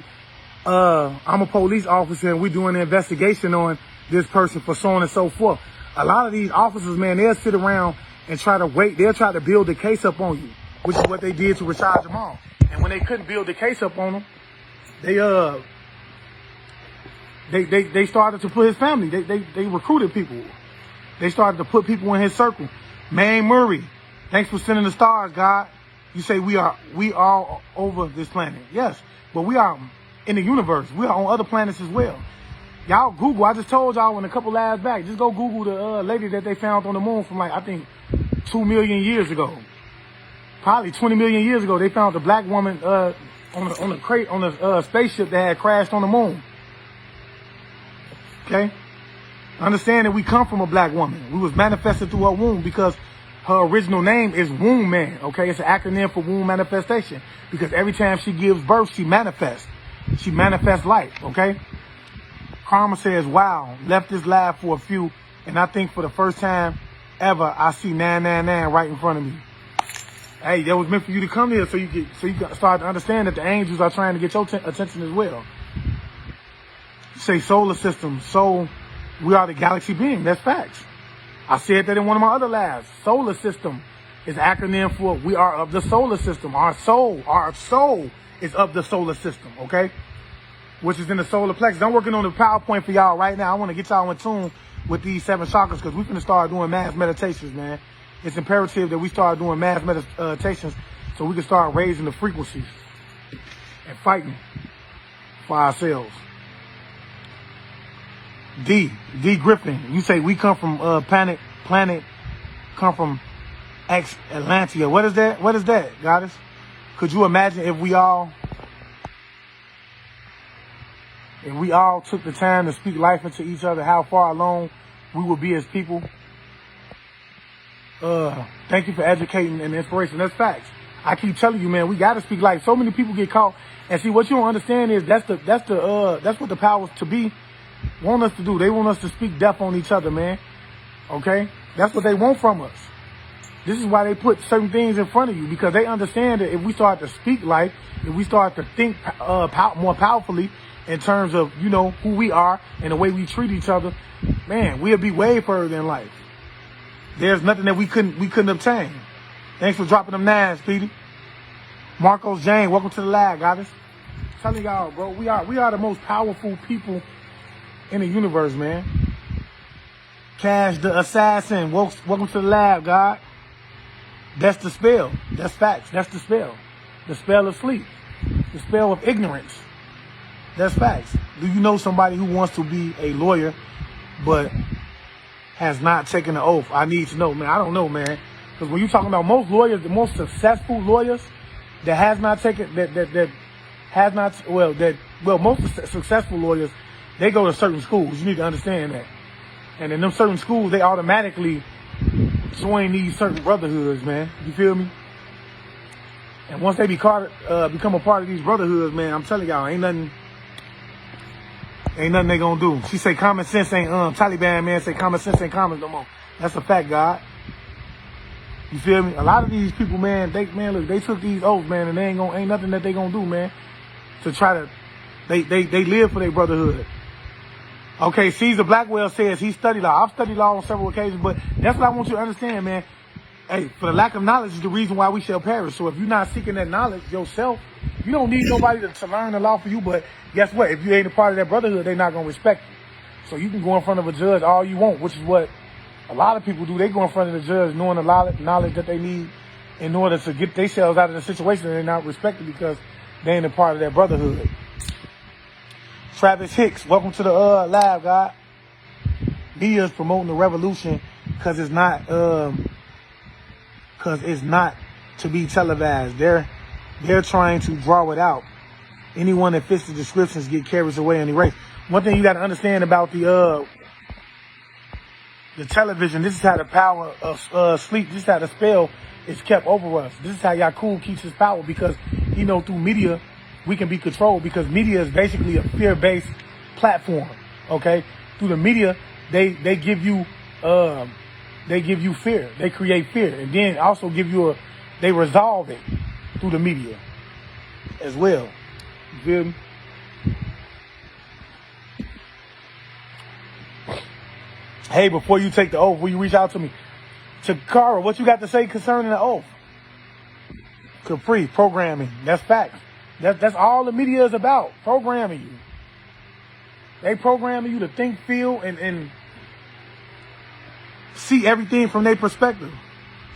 I'm a police officer and we're doing an investigation on this person for so on and so forth. A lot of these officers, man, they'll sit around and try to wait. They'll try to build the case up on you, which is what they did to Rashad Jamal. And when they couldn't build the case up on him, they started to put his family. They recruited people. They started to put people in his circle. Man Murray, thanks for sending the stars, God. You say we are over this planet. Yes, but we are in the universe. We are on other planets as well. Y'all Google, I just told y'all in a couple labs back, just go Google the lady that they found on the moon from like, I think 2 million years ago. Probably 20 million years ago, they found the black woman on a spaceship that had crashed on the moon. Okay? Understand that we come from a black woman. We was manifested through her womb because her original name is Womb Man. Okay? It's an acronym for womb manifestation. Because every time she gives birth, she manifests. She manifests life. Okay? Karma says, wow, left this lab for a few, and I think for the first time ever, I see 999 right in front of me. Hey, that was meant for you to come here so you can start to understand that the angels are trying to get your attention as well. Say solar system, soul, we are the galaxy being. That's facts. I said that in one of my other labs. Solar system is an acronym for we are of the solar system. Our soul is of the solar system, okay? Which is in the solar plexus. I'm working on the PowerPoint for y'all right now. I want to get y'all in tune with these 7 chakras because we're going to start doing mass meditations, man. It's imperative that we start doing mass meditations so we can start raising the frequencies and fighting for ourselves. D Griffin, you say we come from planet come from X Atlantia. What is that? What is that, goddess? Could you imagine if we all took the time to speak life into each other, how far along we would be as people? Thank you for educating and inspiration. That's facts. I keep telling you, man, we got to speak life. So many people get caught. And see, what you don't understand is that's what the powers to be want us to do. They want us to speak death on each other, man. Okay? That's what they want from us. This is why they put certain things in front of you, because they understand that if we start to speak life, if we start to think more powerfully in terms of, you know, who we are and the way we treat each other, man, we'll be way further in life. There's nothing that we couldn't obtain. Thanks for dropping them 9s, Petey. Marcos Jane, welcome to the lab, goddess. Telling y'all, bro, we are the most powerful people in the universe, man. Cash the Assassin, welcome to the lab, God. That's the spell. That's facts. That's the spell. The spell of sleep. The spell of ignorance. That's facts. Do you know somebody who wants to be a lawyer but has not taken the oath? I need to know, man. I don't know, man. Because when you're talking about most lawyers, the most successful lawyers that has not taken, most successful lawyers, they go to certain schools. You need to understand that. And in them certain schools, they automatically join these certain brotherhoods, man. You feel me? And once they become a part of these brotherhoods, man, I'm telling y'all, ain't nothing they gonna do. She say common sense ain't Taliban man say common sense ain't common no more. That's a fact, God. You feel me? A lot of these people, man, look, they took these oaths, man, and they ain't nothing that they gonna do, man, to try to they live for their brotherhood. Okay, Caesar Blackwell says he studied law. I've studied law on several occasions, but that's what I want you to understand, man. Hey, for the lack of knowledge is the reason why we shall perish. So if you're not seeking that knowledge yourself, you don't need nobody to learn the law for you. But guess what? If you ain't a part of that brotherhood, they're not going to respect you. So you can go in front of a judge all you want, which is what a lot of people do. They go in front of the judge knowing the knowledge that they need in order to get themselves out of the situation, and they're not respected because they ain't a part of that brotherhood. Travis Hicks, welcome to the lab, God. Media is promoting the revolution because it's not to be televised. They're trying to draw it out. Anyone that fits the descriptions get carried away and erased. One thing you got to understand about the television, this is how the power of sleep, this is how the spell is kept over us. This is how Yakub keeps his power, because he know through media we can be controlled, because media is basically a fear-based platform. Okay, through the media, they give you fear. They create fear, and then also they resolve it through the media as well. You feel me? Hey, before you take the oath, will you reach out to me? Takara, what you got to say concerning the oath? Capri, programming. That's facts. That's all the media is about, programming you. They programming you to think, feel, and see everything from their perspective.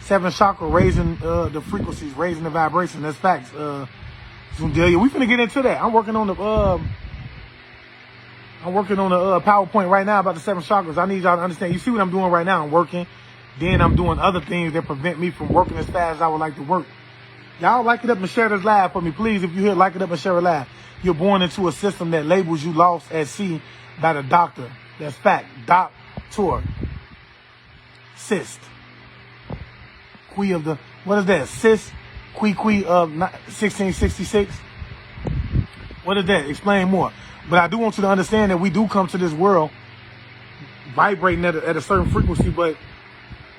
Seventh chakra, raising the frequencies, raising the vibration. That's facts. Zundelia, we finna get into that. I'm working on the PowerPoint right now about the seven chakras. I need y'all to understand. You see what I'm doing right now? I'm working. Then I'm doing other things that prevent me from working as fast as I would like to work. Y'all like it up and share this live for me, please. If you're here, like it up and share it live. You're born into a system that labels you lost at sea by the doctor. That's fact. Doctor. Cyst. Qui of the, what is that? Cyst. Qui of 1666. What is that? Explain more. But I do want you to understand that we do come to this world vibrating at a certain frequency, but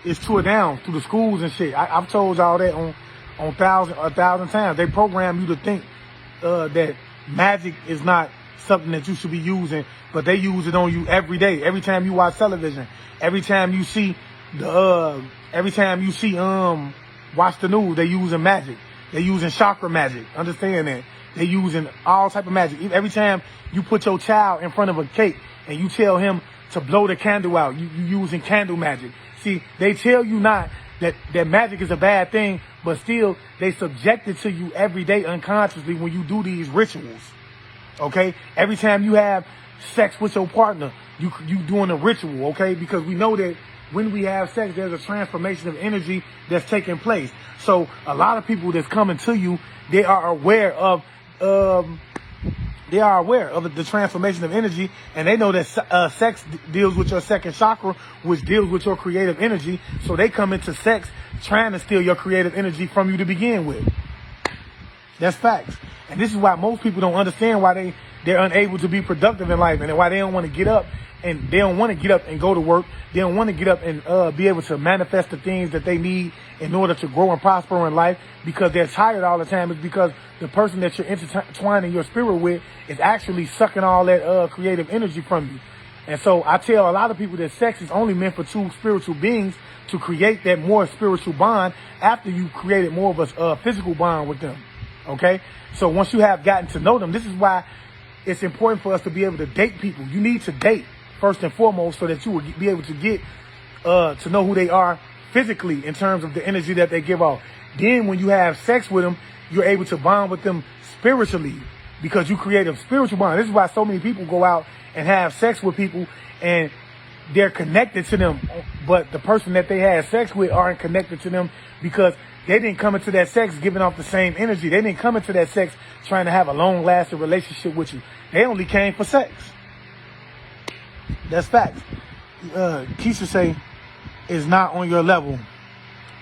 it's tore down through the schools and shit. I've told y'all that on a thousand times. They program you to think that magic is not something that you should be using, but they use it on you every day. Every time you watch television, every time you see watch the news, they using magic. They using chakra magic. Understand that. They using all type of magic. Every time you put your child in front of a cake and you tell him to blow the candle out, you using candle magic. See, they tell you not that magic is a bad thing, but still they subject it to you every day unconsciously when you do these rituals. Okay? Every time you have sex with your partner, you doing a ritual, okay? Because we know that when we have sex, there's a transformation of energy that's taking place. So a lot of people that's coming to you, they are aware of the transformation of energy, and they know that sex deals with your second chakra, which deals with your creative energy. So they come into sex trying to steal your creative energy from you to begin with. That's facts. And this is why most people don't understand why they're unable to be productive in life, and why they don't want to get up, and they don't want to get up and go to work. They don't want to get up and be able to manifest the things that they need in order to grow and prosper in life, because they're tired all the time. It's because the person that you're intertwining your spirit with is actually sucking all that creative energy from you. And so I tell a lot of people that sex is only meant for two spiritual beings to create that more spiritual bond after you created more of a physical bond with them. Okay? So once you have gotten to know them, this is why it's important for us to be able to date people. You need to date first and foremost so that you will be able to get to know who they are physically in terms of the energy that they give off. Then when you have sex with them, you're able to bond with them spiritually because you create a spiritual bond. This is why so many people go out and have sex with people and they're connected to them, but the person that they had sex with aren't connected to them because they didn't come into that sex giving off the same energy. They didn't come into that sex trying to have a long-lasting relationship with you. They only came for sex. That's facts. Keisha say, is not on your level.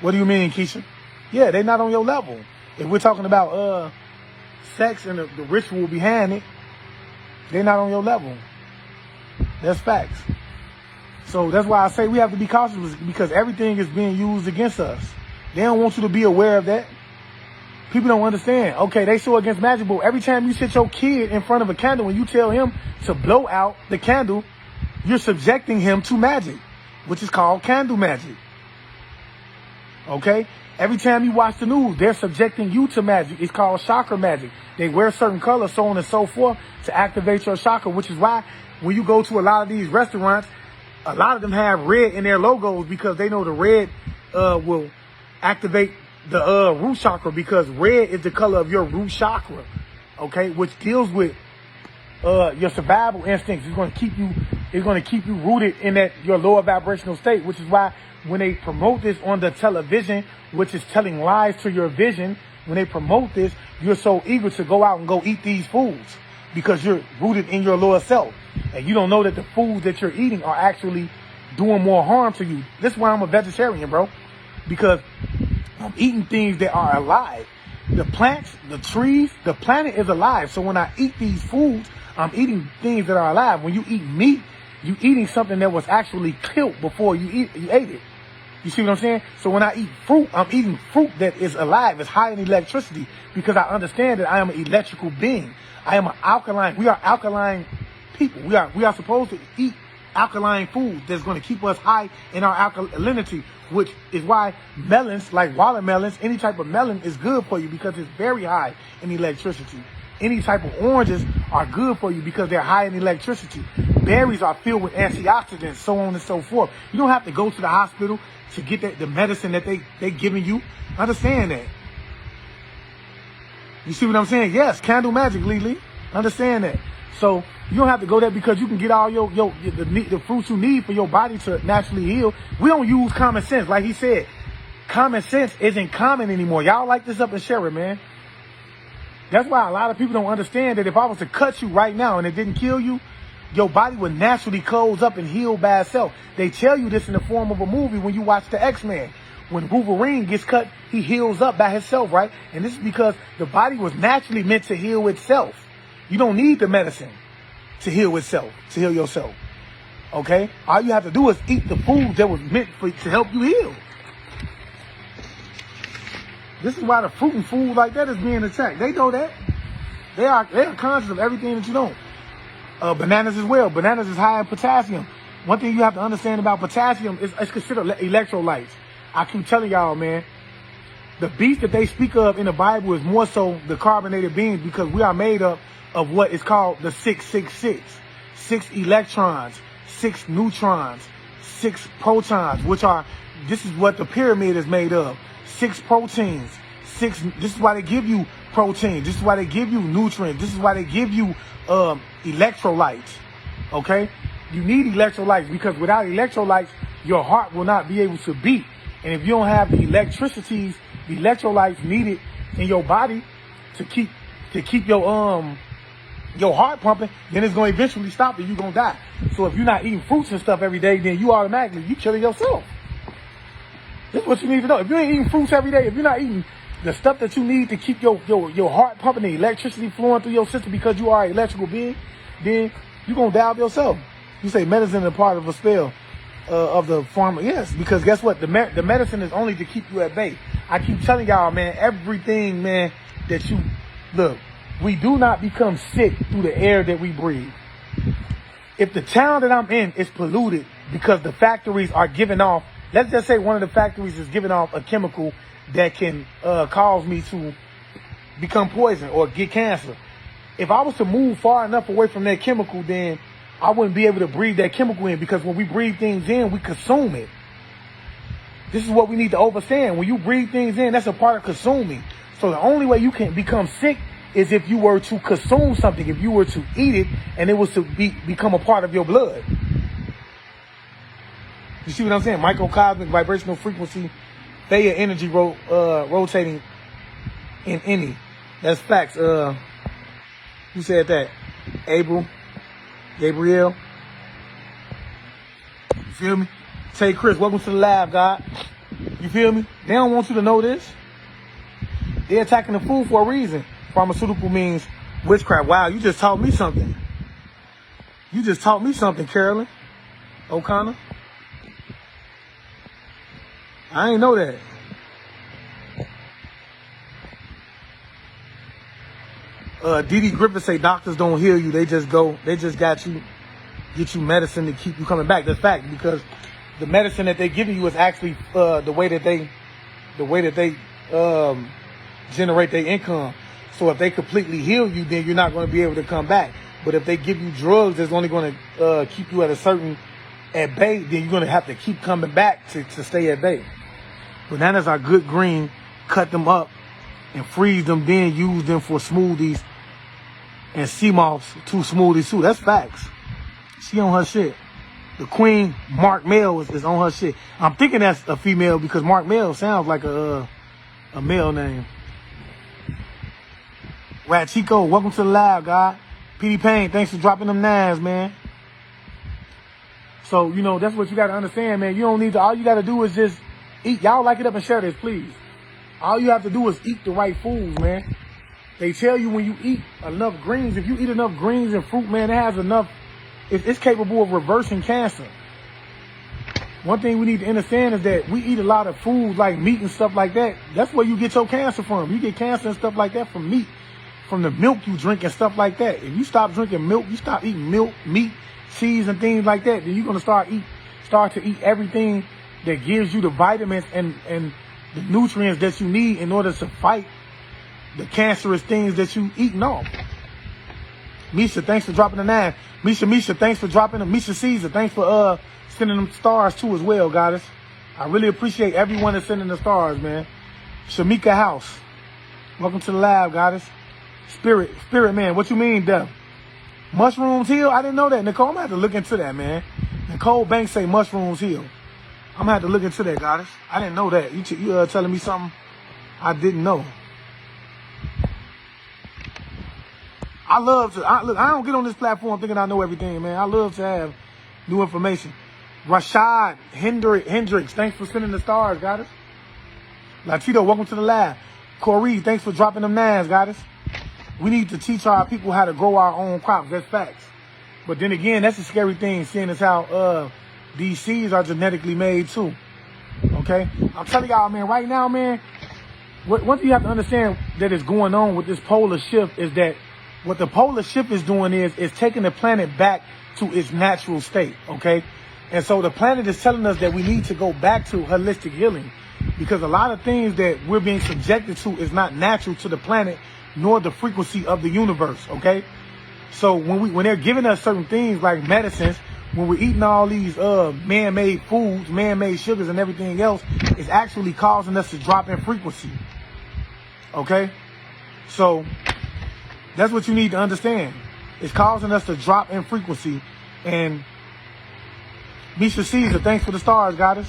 What do you mean, Keisha? Yeah, they're not on your level. If we're talking about sex and the ritual behind it, they're not on your level. That's facts. So that's why I say we have to be cautious, because everything is being used against us. They don't want you to be aware of that. People don't understand. Okay, they so against magic, but every time you sit your kid in front of a candle and you tell him to blow out the candle, you're subjecting him to magic, which is called candle magic. Okay? Every time you watch the news, they're subjecting you to magic. It's called chakra magic. They wear certain colors, so on and so forth, to activate your chakra, which is why when you go to a lot of these restaurants, a lot of them have red in their logos because they know the red will activate the root chakra, because red is the color of your root chakra, okay, which deals with your survival instincts. It's going to keep you rooted in that your lower vibrational state, which is why when they promote this on the television, which is telling lies to your vision, when they promote this, you're so eager to go out and go eat these foods because you're rooted in your lower self, and you don't know that the foods that you're eating are actually doing more harm to you. This is why I'm a vegetarian, bro, because I'm eating things that are alive. The plants, the trees, the planet is alive. So when I eat these foods, I'm eating things that are alive. When you eat meat, you're eating something that was actually killed before you ate it. You see what I'm saying? So when I eat fruit, I'm eating fruit that is alive. It's high in electricity, because I understand that I am an electrical being. I am an alkaline. We are alkaline people. We are supposed to eat alkaline food that's going to keep us high in our alkalinity, which is why melons, like watermelons, any type of melon is good for you because it's very high in electricity. any type of oranges are good for you because they're high in electricity. Berries are filled with antioxidants, so on and so forth. You don't have to go to the hospital to get the medicine that they giving you. Understand that. You see what I'm saying? Yes, candle magic, Lily. Understand that. So you don't have to go there because you can get all the fruits you need for your body to naturally heal. We don't use common sense. Like he said, common sense isn't common anymore. Y'all like this up and share it, man. That's why a lot of people don't understand that if I was to cut you right now and it didn't kill you, your body would naturally close up and heal by itself. They tell you this in the form of a movie when you watch the X-Men. When Wolverine gets cut, he heals up by himself, right? And this is because the body was naturally meant to heal itself. You don't need the medicine to heal itself, to heal yourself. Okay? All you have to do is eat the food that was meant to help you heal. This is why the fruit and food like that is being attacked. They know that. They are conscious of everything that you don't. Bananas as well. Bananas is high in potassium. One thing you have to understand about potassium is it's considered electrolytes. I keep telling y'all, man, the beast that they speak of in the Bible is more so the carbonated beans because we are made up of what is called the 666. 6 electrons, 6 neutrons, 6 protons, this is what the pyramid is made of. 6 proteins, this is why they give you protein. This is why they give you nutrients. This is why they give you electrolytes. Okay? You need electrolytes because without electrolytes, your heart will not be able to beat. And if you don't have the electrolytes needed in your body to keep your heart pumping, then it's going to eventually stop and you're going to die. So if you're not eating fruits and stuff every day, then you killing yourself. This is what you need to know. If you ain't eating fruits every day, if you're not eating the stuff that you need to keep your heart pumping, the electricity flowing through your system because you are an electrical being, then you're going to die of yourself. You say medicine is a part of a spell of the pharma. Yes, because guess what? The medicine is only to keep you at bay. I keep telling y'all, man, everything, man, that you, look, we do not become sick through the air that we breathe. If the town that I'm in is polluted because the factories are giving off, let's just say one of the factories is giving off a chemical that can cause me to become poisoned or get cancer. If I was to move far enough away from that chemical, then I wouldn't be able to breathe that chemical in because when we breathe things in, we consume it. This is what we need to understand. When you breathe things in, that's a part of consuming. So the only way you can become sick is if you were to consume something, if you were to eat it and it was to become a part of your blood. You see what I'm saying? Microcosmic vibrational frequency, Theia energy rotating in any. That's facts. Who said that? Gabriel. You feel me? Say, Chris, welcome to the lab, God. You feel me? They don't want you to know this. They're attacking the food for a reason. Pharmaceutical means witchcraft. Wow, you just taught me something. You just taught me something, Carolyn O'Connor. I ain't know that. Dee Griffith say doctors don't heal you. They just get you medicine to keep you coming back. That's fact, because the medicine that they giving you is actually the way that they generate their income. So if they completely heal you, then you're not going to be able to come back. But if they give you drugs that's only going to keep you at bay, then you're going to have to keep coming back to stay at bay. Bananas are good green. Cut them up and freeze them, then use them for smoothies and sea moths to smoothies too. That's facts. She on her shit. The Queen Mark Mel is on her shit. I'm thinking that's a female because Mark Mel sounds like a male name. Rat Chico, welcome to the lab, God. PD Payne, thanks for dropping them nines, man. So, that's what you got to understand, man. You don't need to, all you got to do is just eat. Y'all like it up and share this, please. All you have to do is eat the right foods, man. They tell you when you eat enough greens, if you eat enough greens and fruit, man, it has enough, it's capable of reversing cancer. One thing we need to understand is that we eat a lot of food like meat and stuff like that. That's where you get your cancer from. You get cancer and stuff like that from meat, from the milk you drink and stuff like that. If you stop drinking milk, you stop eating milk, meat, cheese, and things like that, then you're going to start to eat everything that gives you the vitamins and the nutrients that you need in order to fight the cancerous things that you eating off. Misha, thanks for dropping the 9. Misha, thanks for dropping them. Misha Caesar, thanks for sending them stars too as well, goddess. I really appreciate everyone that's sending the stars, man. Shamika House, welcome to the live, goddess. Spirit man, what you mean, Dev? Mushrooms heal? I didn't know that. Nicole, I'm gonna have to look into that, man. Nicole Banks say mushrooms heal. I'm gonna have to look into that, goddess. I didn't know that. You telling me something I didn't know. I love to, look, I don't get on this platform thinking I know everything, man. I love to have new information. Rashad Hendricks, thanks for sending the stars, goddess. Latito, welcome to the lab. Corey, thanks for dropping them 9s, goddess. We need to teach our people how to grow our own crops. That's facts. But then again, that's a scary thing, seeing as how these seeds are genetically made too. Okay? I'm telling y'all, man, right now, man, one thing you have to understand that is going on with this polar shift is that what the polar shift is doing is taking the planet back to its natural state, okay? And so the planet is telling us that we need to go back to holistic healing because a lot of things that we're being subjected to is not natural to the planet nor the frequency of the universe, okay? So when they're giving us certain things like medicines, when we're eating all these man-made foods, man-made sugars and everything else, it's actually causing us to drop in frequency, okay? So that's what you need to understand. It's causing us to drop in frequency. And Misha Caesar, thanks for the stars, goddess.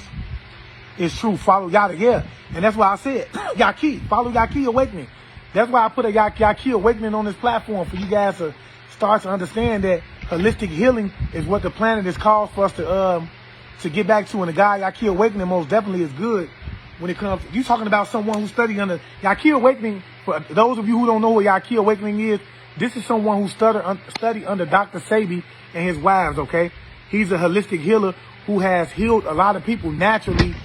It's true. Follow Yada, yeah. And that's why I said, Yaki, follow Yaki Awakening. That's why I put a Yaki Awakening on this platform for you guys to start to understand that holistic healing is what the planet is called for us to get back to. And the guy Yaki Awakening most definitely is good when it comes to, you talking about someone who studied under Yaki Awakening. For those of you who don't know what Yaki Awakening is, this is someone who studied under Dr. Sabi and his wives, okay? He's a holistic healer who has healed a lot of people naturally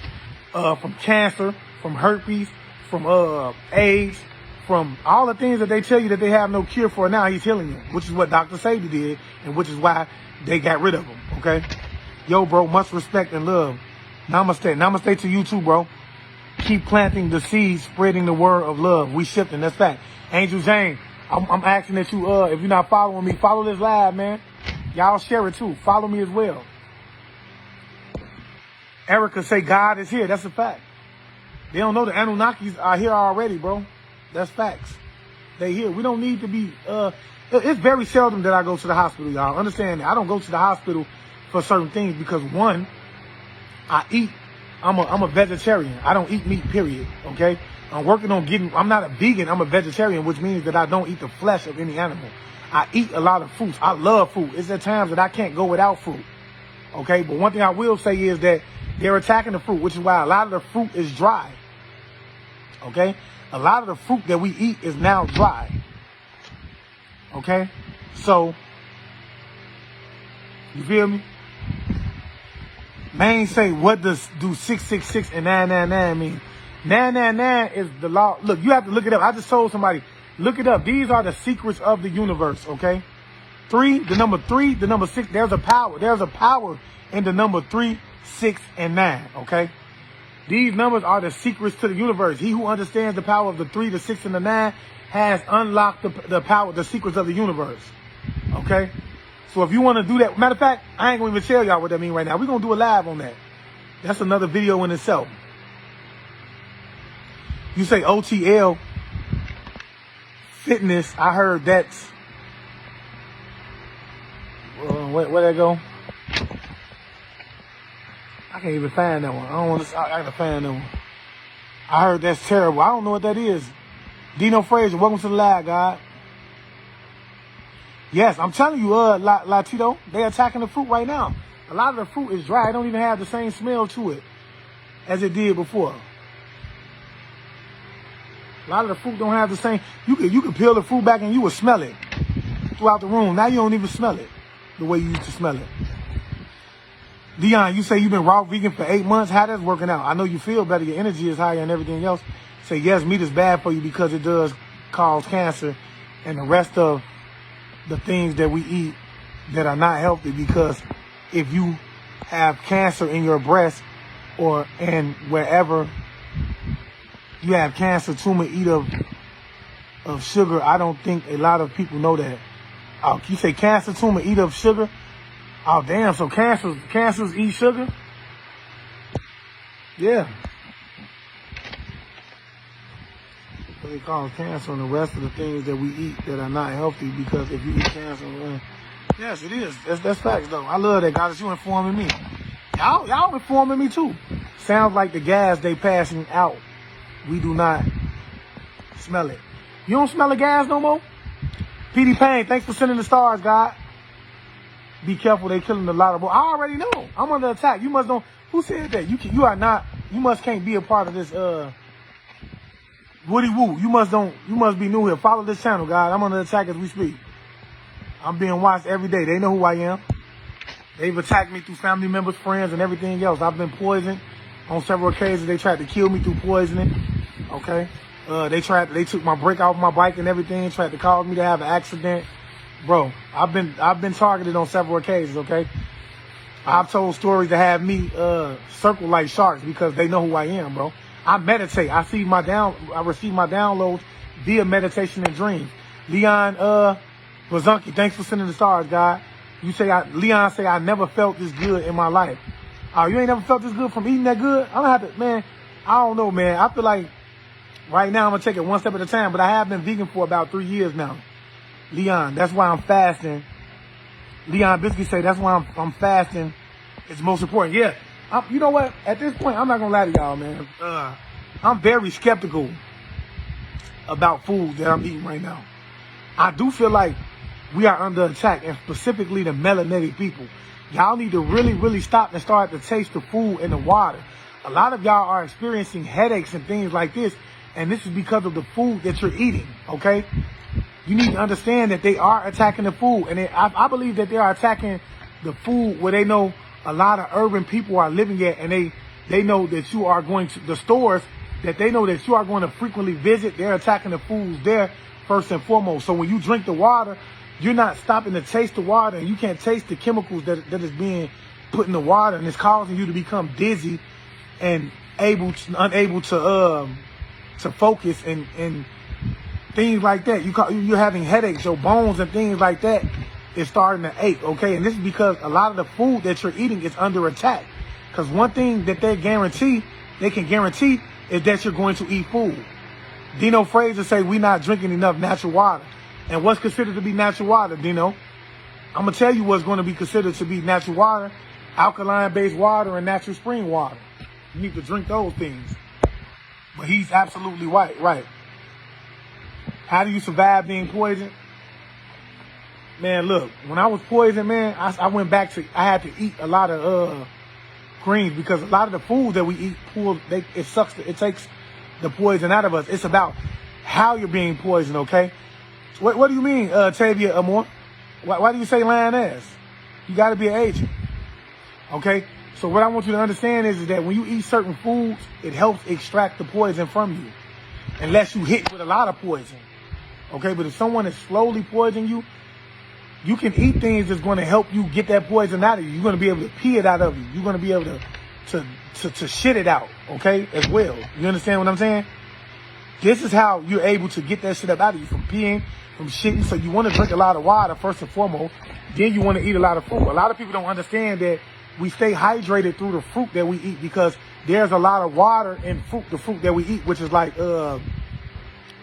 from cancer, from herpes, from AIDS, from all the things that they tell you that they have no cure for. Now he's healing them, which is what Dr. Sabi did, and which is why they got rid of him, okay? Yo, bro, much respect and love. Namaste. Namaste to you too, bro. Keep planting the seeds, spreading the word of love. We shifting, that's fact. Angel Jane, I'm asking that you, if you're not following me, follow this live, man. Y'all share it too. Follow me as well. Erica say God is here. That's a fact. They don't know the Anunnakis are here already, bro. That's facts. They here. We don't need to be, it's very seldom that I go to the hospital, y'all. Understand that. I don't go to the hospital for certain things because one, I eat. I'm a vegetarian. I don't eat meat, period. Okay? I'm working on I'm not a vegan, I'm a vegetarian, which means that I don't eat the flesh of any animal. I eat a lot of fruits. I love food. It's at times that I can't go without fruit. Okay? But one thing I will say is that they're attacking the fruit, which is why a lot of the fruit is dry. Okay? A lot of the fruit that we eat is now dry. Okay? So, you feel me? Main say, what do 666 and 999 mean? 999 is the law. Look, you have to look it up. I just told somebody, look it up. These are the secrets of the universe, okay? The number 3, the number 6, there's a power. There's a power in the number 3, 6, and 9, okay? These numbers are the secrets to the universe. He who understands the power of the 3, the 6, and the 9 has unlocked the power, the secrets of the universe, okay? So if you want to do that, matter of fact, I ain't going to even tell y'all what that means right now. We're going to do a live on that. That's another video in itself. You say OTL fitness. I heard that's, where that go? I can't even find that one. I don't want to, I gotta find that one. I heard that's terrible. I don't know what that is. Dino Fraser, welcome to the live, God. Yes, I'm telling you, Latito, they're attacking the fruit right now. A lot of the fruit is dry. It don't even have the same smell to it as it did before. A lot of the fruit don't have the same. You could peel the fruit back and you would smell it throughout the room. Now you don't even smell it the way you used to smell it. Dion, you say you've been raw vegan for 8 months. How that's working out? I know you feel better. Your energy is higher and everything else. Say, yes, meat is bad for you because it does cause cancer and the rest of the things that we eat that are not healthy, because if you have cancer in your breast and wherever you have cancer, tumor, eat of sugar. I don't think a lot of people know that. Oh, you say cancer tumor eat up sugar? Oh, damn. So cancers eat sugar? Yeah. What they call cancer and the rest of the things that we eat that are not healthy, because if you eat cancer, yes, it is. That's facts, though. I love that, guys. You informing me. Y'all informing me, too. Sounds like the gas they passing out. We do not smell it. You don't smell the gas no more? PD Payne, thanks for sending the stars, God. Be careful, they killing a lot of boys. I already know. I'm under attack. You must know. Who said that? You can't be a part of this, Woody Woo. You must be new here. Follow this channel, guys. I'm under attack as we speak. I'm being watched every day. They know who I am. They've attacked me through family members, friends, and everything else. I've been poisoned on several occasions. They tried to kill me through poisoning. Okay. They took my brake off my bike and everything, tried to cause me to have an accident. Bro, I've been targeted on several occasions, okay? I've told stories that have me circle like sharks because they know who I am, bro. I meditate. I receive my downloads via meditation and dreams. Leon Wazunki, thanks for sending the stars, God. Leon say I never felt this good in my life. Oh, you ain't never felt this good from eating that good? I'm gonna have to, man, I don't know, man. I feel like right now I'm gonna take it one step at a time, but I have been vegan for about 3 years now. Leon, that's why I'm fasting. Leon Biscuit say that's why I'm fasting. It's most important. Yeah, you know what? At this point, I'm not gonna lie to y'all, man. I'm very skeptical about food that I'm eating right now. I do feel like we are under attack, and specifically the melanated people. Y'all need to really, really stop and start to taste the food and the water. A lot of y'all are experiencing headaches and things like this, and this is because of the food that you're eating, okay? You need to understand that they are attacking the food, and I believe that they are attacking the food where they know a lot of urban people are living at, and they know that you are going to the stores that they know that you are going to frequently visit. They're attacking the foods there first and foremost. So when you drink the water, you're not stopping to taste the water, and you can't taste the chemicals that is being put in the water, and it's causing you to become dizzy and unable to focus and things like that. You're having headaches, your bones and things like that is starting to ache, okay? And this is because a lot of the food that you're eating is under attack. Because one thing that they can guarantee is that you're going to eat food. Dino Fraser say we're not drinking enough natural water. And what's considered to be natural water, Dino? I'm going to tell you what's going to be considered to be natural water: alkaline-based water and natural spring water. You need to drink those things. But he's absolutely right. How do you survive being poisoned? Man, look, when I was poisoned, man, I went back to, I had to eat a lot of greens, because a lot of the food that we eat, it takes the poison out of us. It's about how you're being poisoned, okay? What do you mean, Tavia Amor? Why do you say lioness? You got to be an agent, okay? So what I want you to understand is that when you eat certain foods, it helps extract the poison from you, unless you hit with a lot of poison, okay? But if someone is slowly poisoning you, you can eat things that's going to help you get that poison out of you. You're going to be able to pee it out of you. You're going to be able to shit it out, okay, as well. You understand what I'm saying? This is how you're able to get that shit up out of you, from peeing, from shitting. So you want to drink a lot of water first and foremost. Then you want to eat a lot of fruit. A lot of people don't understand that we stay hydrated through the fruit that we eat, because there's a lot of water in fruit, the fruit that we eat, which is like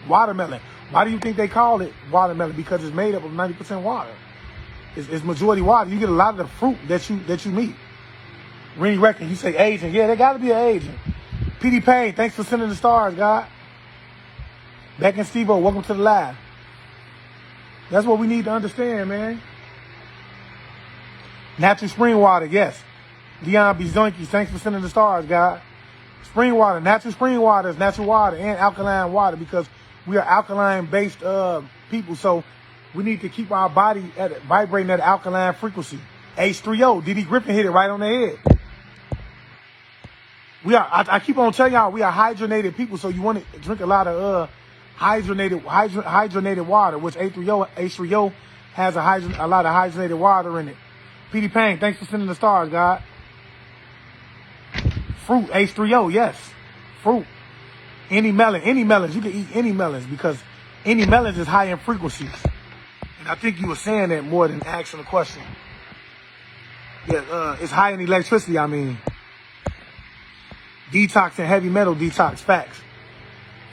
watermelon. Why do you think they call it watermelon? Because it's made up of 90% water. It's majority water. You get a lot of the fruit that you meet. Rennie Reckon, you say agent. Yeah, they got to be an agent. PD Payne, thanks for sending the stars, God. Beck and Steve-O, welcome to the live. That's what we need to understand, man. Natural spring water, yes. Leon Bizonki, thanks for sending the stars, God. Spring water, natural spring water is natural water and alkaline water, because we are alkaline-based people. So we need to keep our body vibrating at an alkaline frequency. H3O, Diddy Griffin hit it right on the head. I keep on telling y'all, we are hydrogenated people, so you want to drink a lot of hydrogenated water, which H3O has a lot of hydrogenated water in it. PD Payne, thanks for sending the stars, God. Fruit, H3O, yes. Fruit. Any melons, you can eat any melons, because any melons is high in frequencies. And I think you were saying that more than asking a question. Yeah, it's high in electricity, I mean. Detox and heavy metal detox, facts.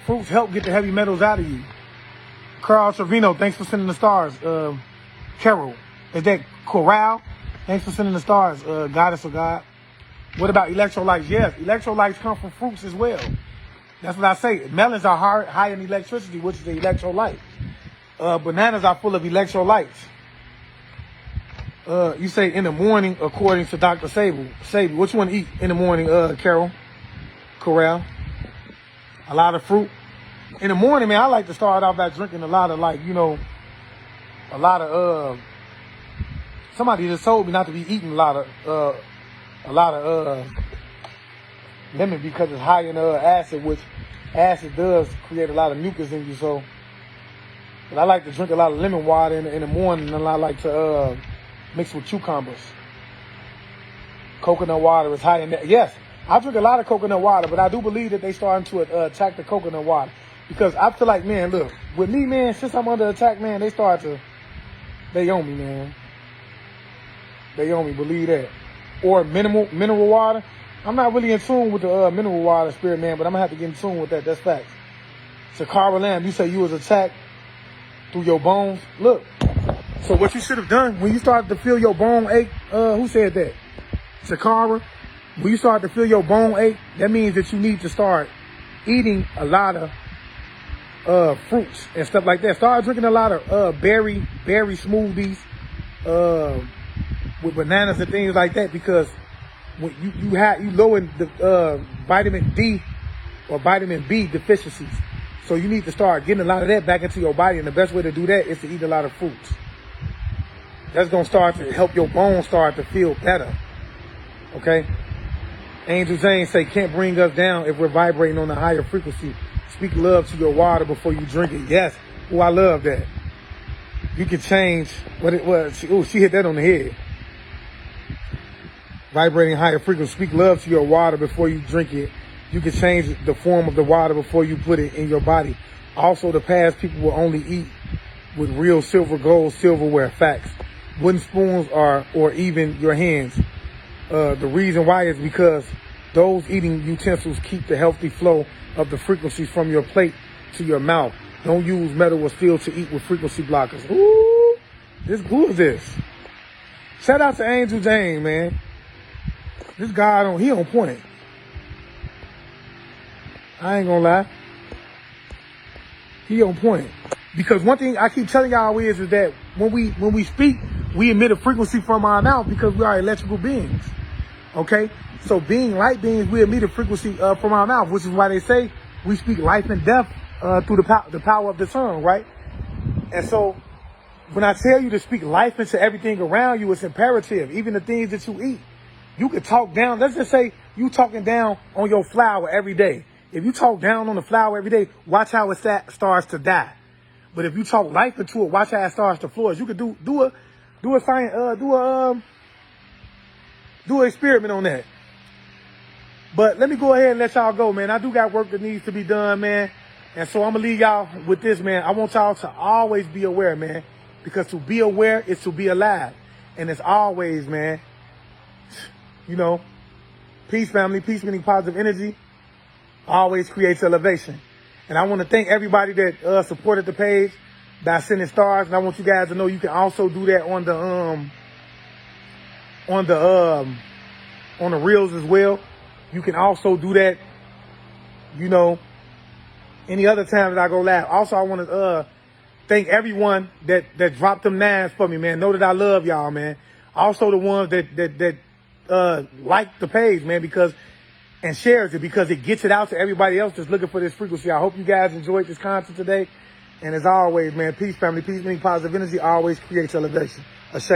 Fruits help get the heavy metals out of you. Carl Trevino, thanks for sending the stars. Carol, is that Corral? Thanks for sending the stars, Goddess of God. What about electrolytes? Yes, electrolytes come from fruits as well. That's what I say. Melons are high in electricity, which is the electrolyte. Bananas are full of electrolytes. You say in the morning, according to Dr. Sable. What you want to eat in the morning, Carol? Corral? A lot of fruit. In the morning, man, I like to start off by drinking a lot of, like, you know, a lot of, somebody just told me not to be eating a lot of lemon because it's high in acid, which acid does create a lot of mucus in you. So, but I like to drink a lot of lemon water in the morning, and I like to mix with cucumbers. Coconut water is high in that. Yes, I drink a lot of coconut water, but I do believe that they starting to attack the coconut water. Because I feel like, man, look, with me, man, since I'm under attack, man, they own me, man. They own me, believe that. Or mineral water. I'm not really in tune with the mineral water spirit, man, but I'm going to have to get in tune with that. That's facts. Sakara Lamb, you say you was attacked through your bones. Look, so what you should have done when you started to feel your bone ache, who said that? Sakara, when you start to feel your bone ache, that means that you need to start eating a lot of fruits and stuff like that. Start drinking a lot of berry smoothies with bananas and things like that, because when you lower the vitamin D or vitamin B deficiencies. So you need to start getting a lot of that back into your body, and the best way to do that is to eat a lot of fruits. That's gonna start to help your bones start to feel better. Okay? Angel Jane say, can't bring us down if we're vibrating on a higher frequency. Speak love to your water before you drink it. Yes. Oh, I love that. You can change what it was. Oh, she hit that on the head. Vibrating higher frequency. Speak love to your water before you drink it. You can change the form of the water before you put it in your body. Also, the past people will only eat with real gold silverware. Facts. Wooden spoons or even your hands. The reason why is because those eating utensils keep the healthy flow of the frequencies from your plate to your mouth. Don't use metal or steel to eat with frequency blockers. Ooh, who is this? Shout out to Angel Jane, man. This guy, he on point. I ain't gonna lie. He on point. Because one thing I keep telling y'all is that when we speak, we emit a frequency from our mouth because we are electrical beings. Okay? So being light beings, we emit a frequency from our mouth, which is why they say we speak life and death through the power of the tongue, right? And so when I tell you to speak life into everything around you, it's imperative. Even the things that you eat. You can talk down. Let's just say you talking down on your flower every day. If you talk down on the flower every day, watch how it starts to die. But if you talk life into it, watch how it starts to flourish. You could do an experiment on that. But let me go ahead and let y'all go, man. I do got work that needs to be done, man. And so I'm going to leave y'all with this, man. I want y'all to always be aware, man. Because to be aware is to be alive. And it's always, man, you know, peace, family. Peace meaning positive energy always creates elevation. And I want to thank everybody that supported the page by sending stars. And I want you guys to know you can also do that on the reels as well. You can also do that, you know, any other time that I go live. Also, I want to thank everyone that dropped them nines for me, man. Know that I love y'all, man. Also the ones that like the page, man, and shares it, because it gets it out to everybody else that's looking for this frequency. I hope you guys enjoyed this content today. And as always, man, peace, family. Peace meaning positive energy always creates elevation. Ashay.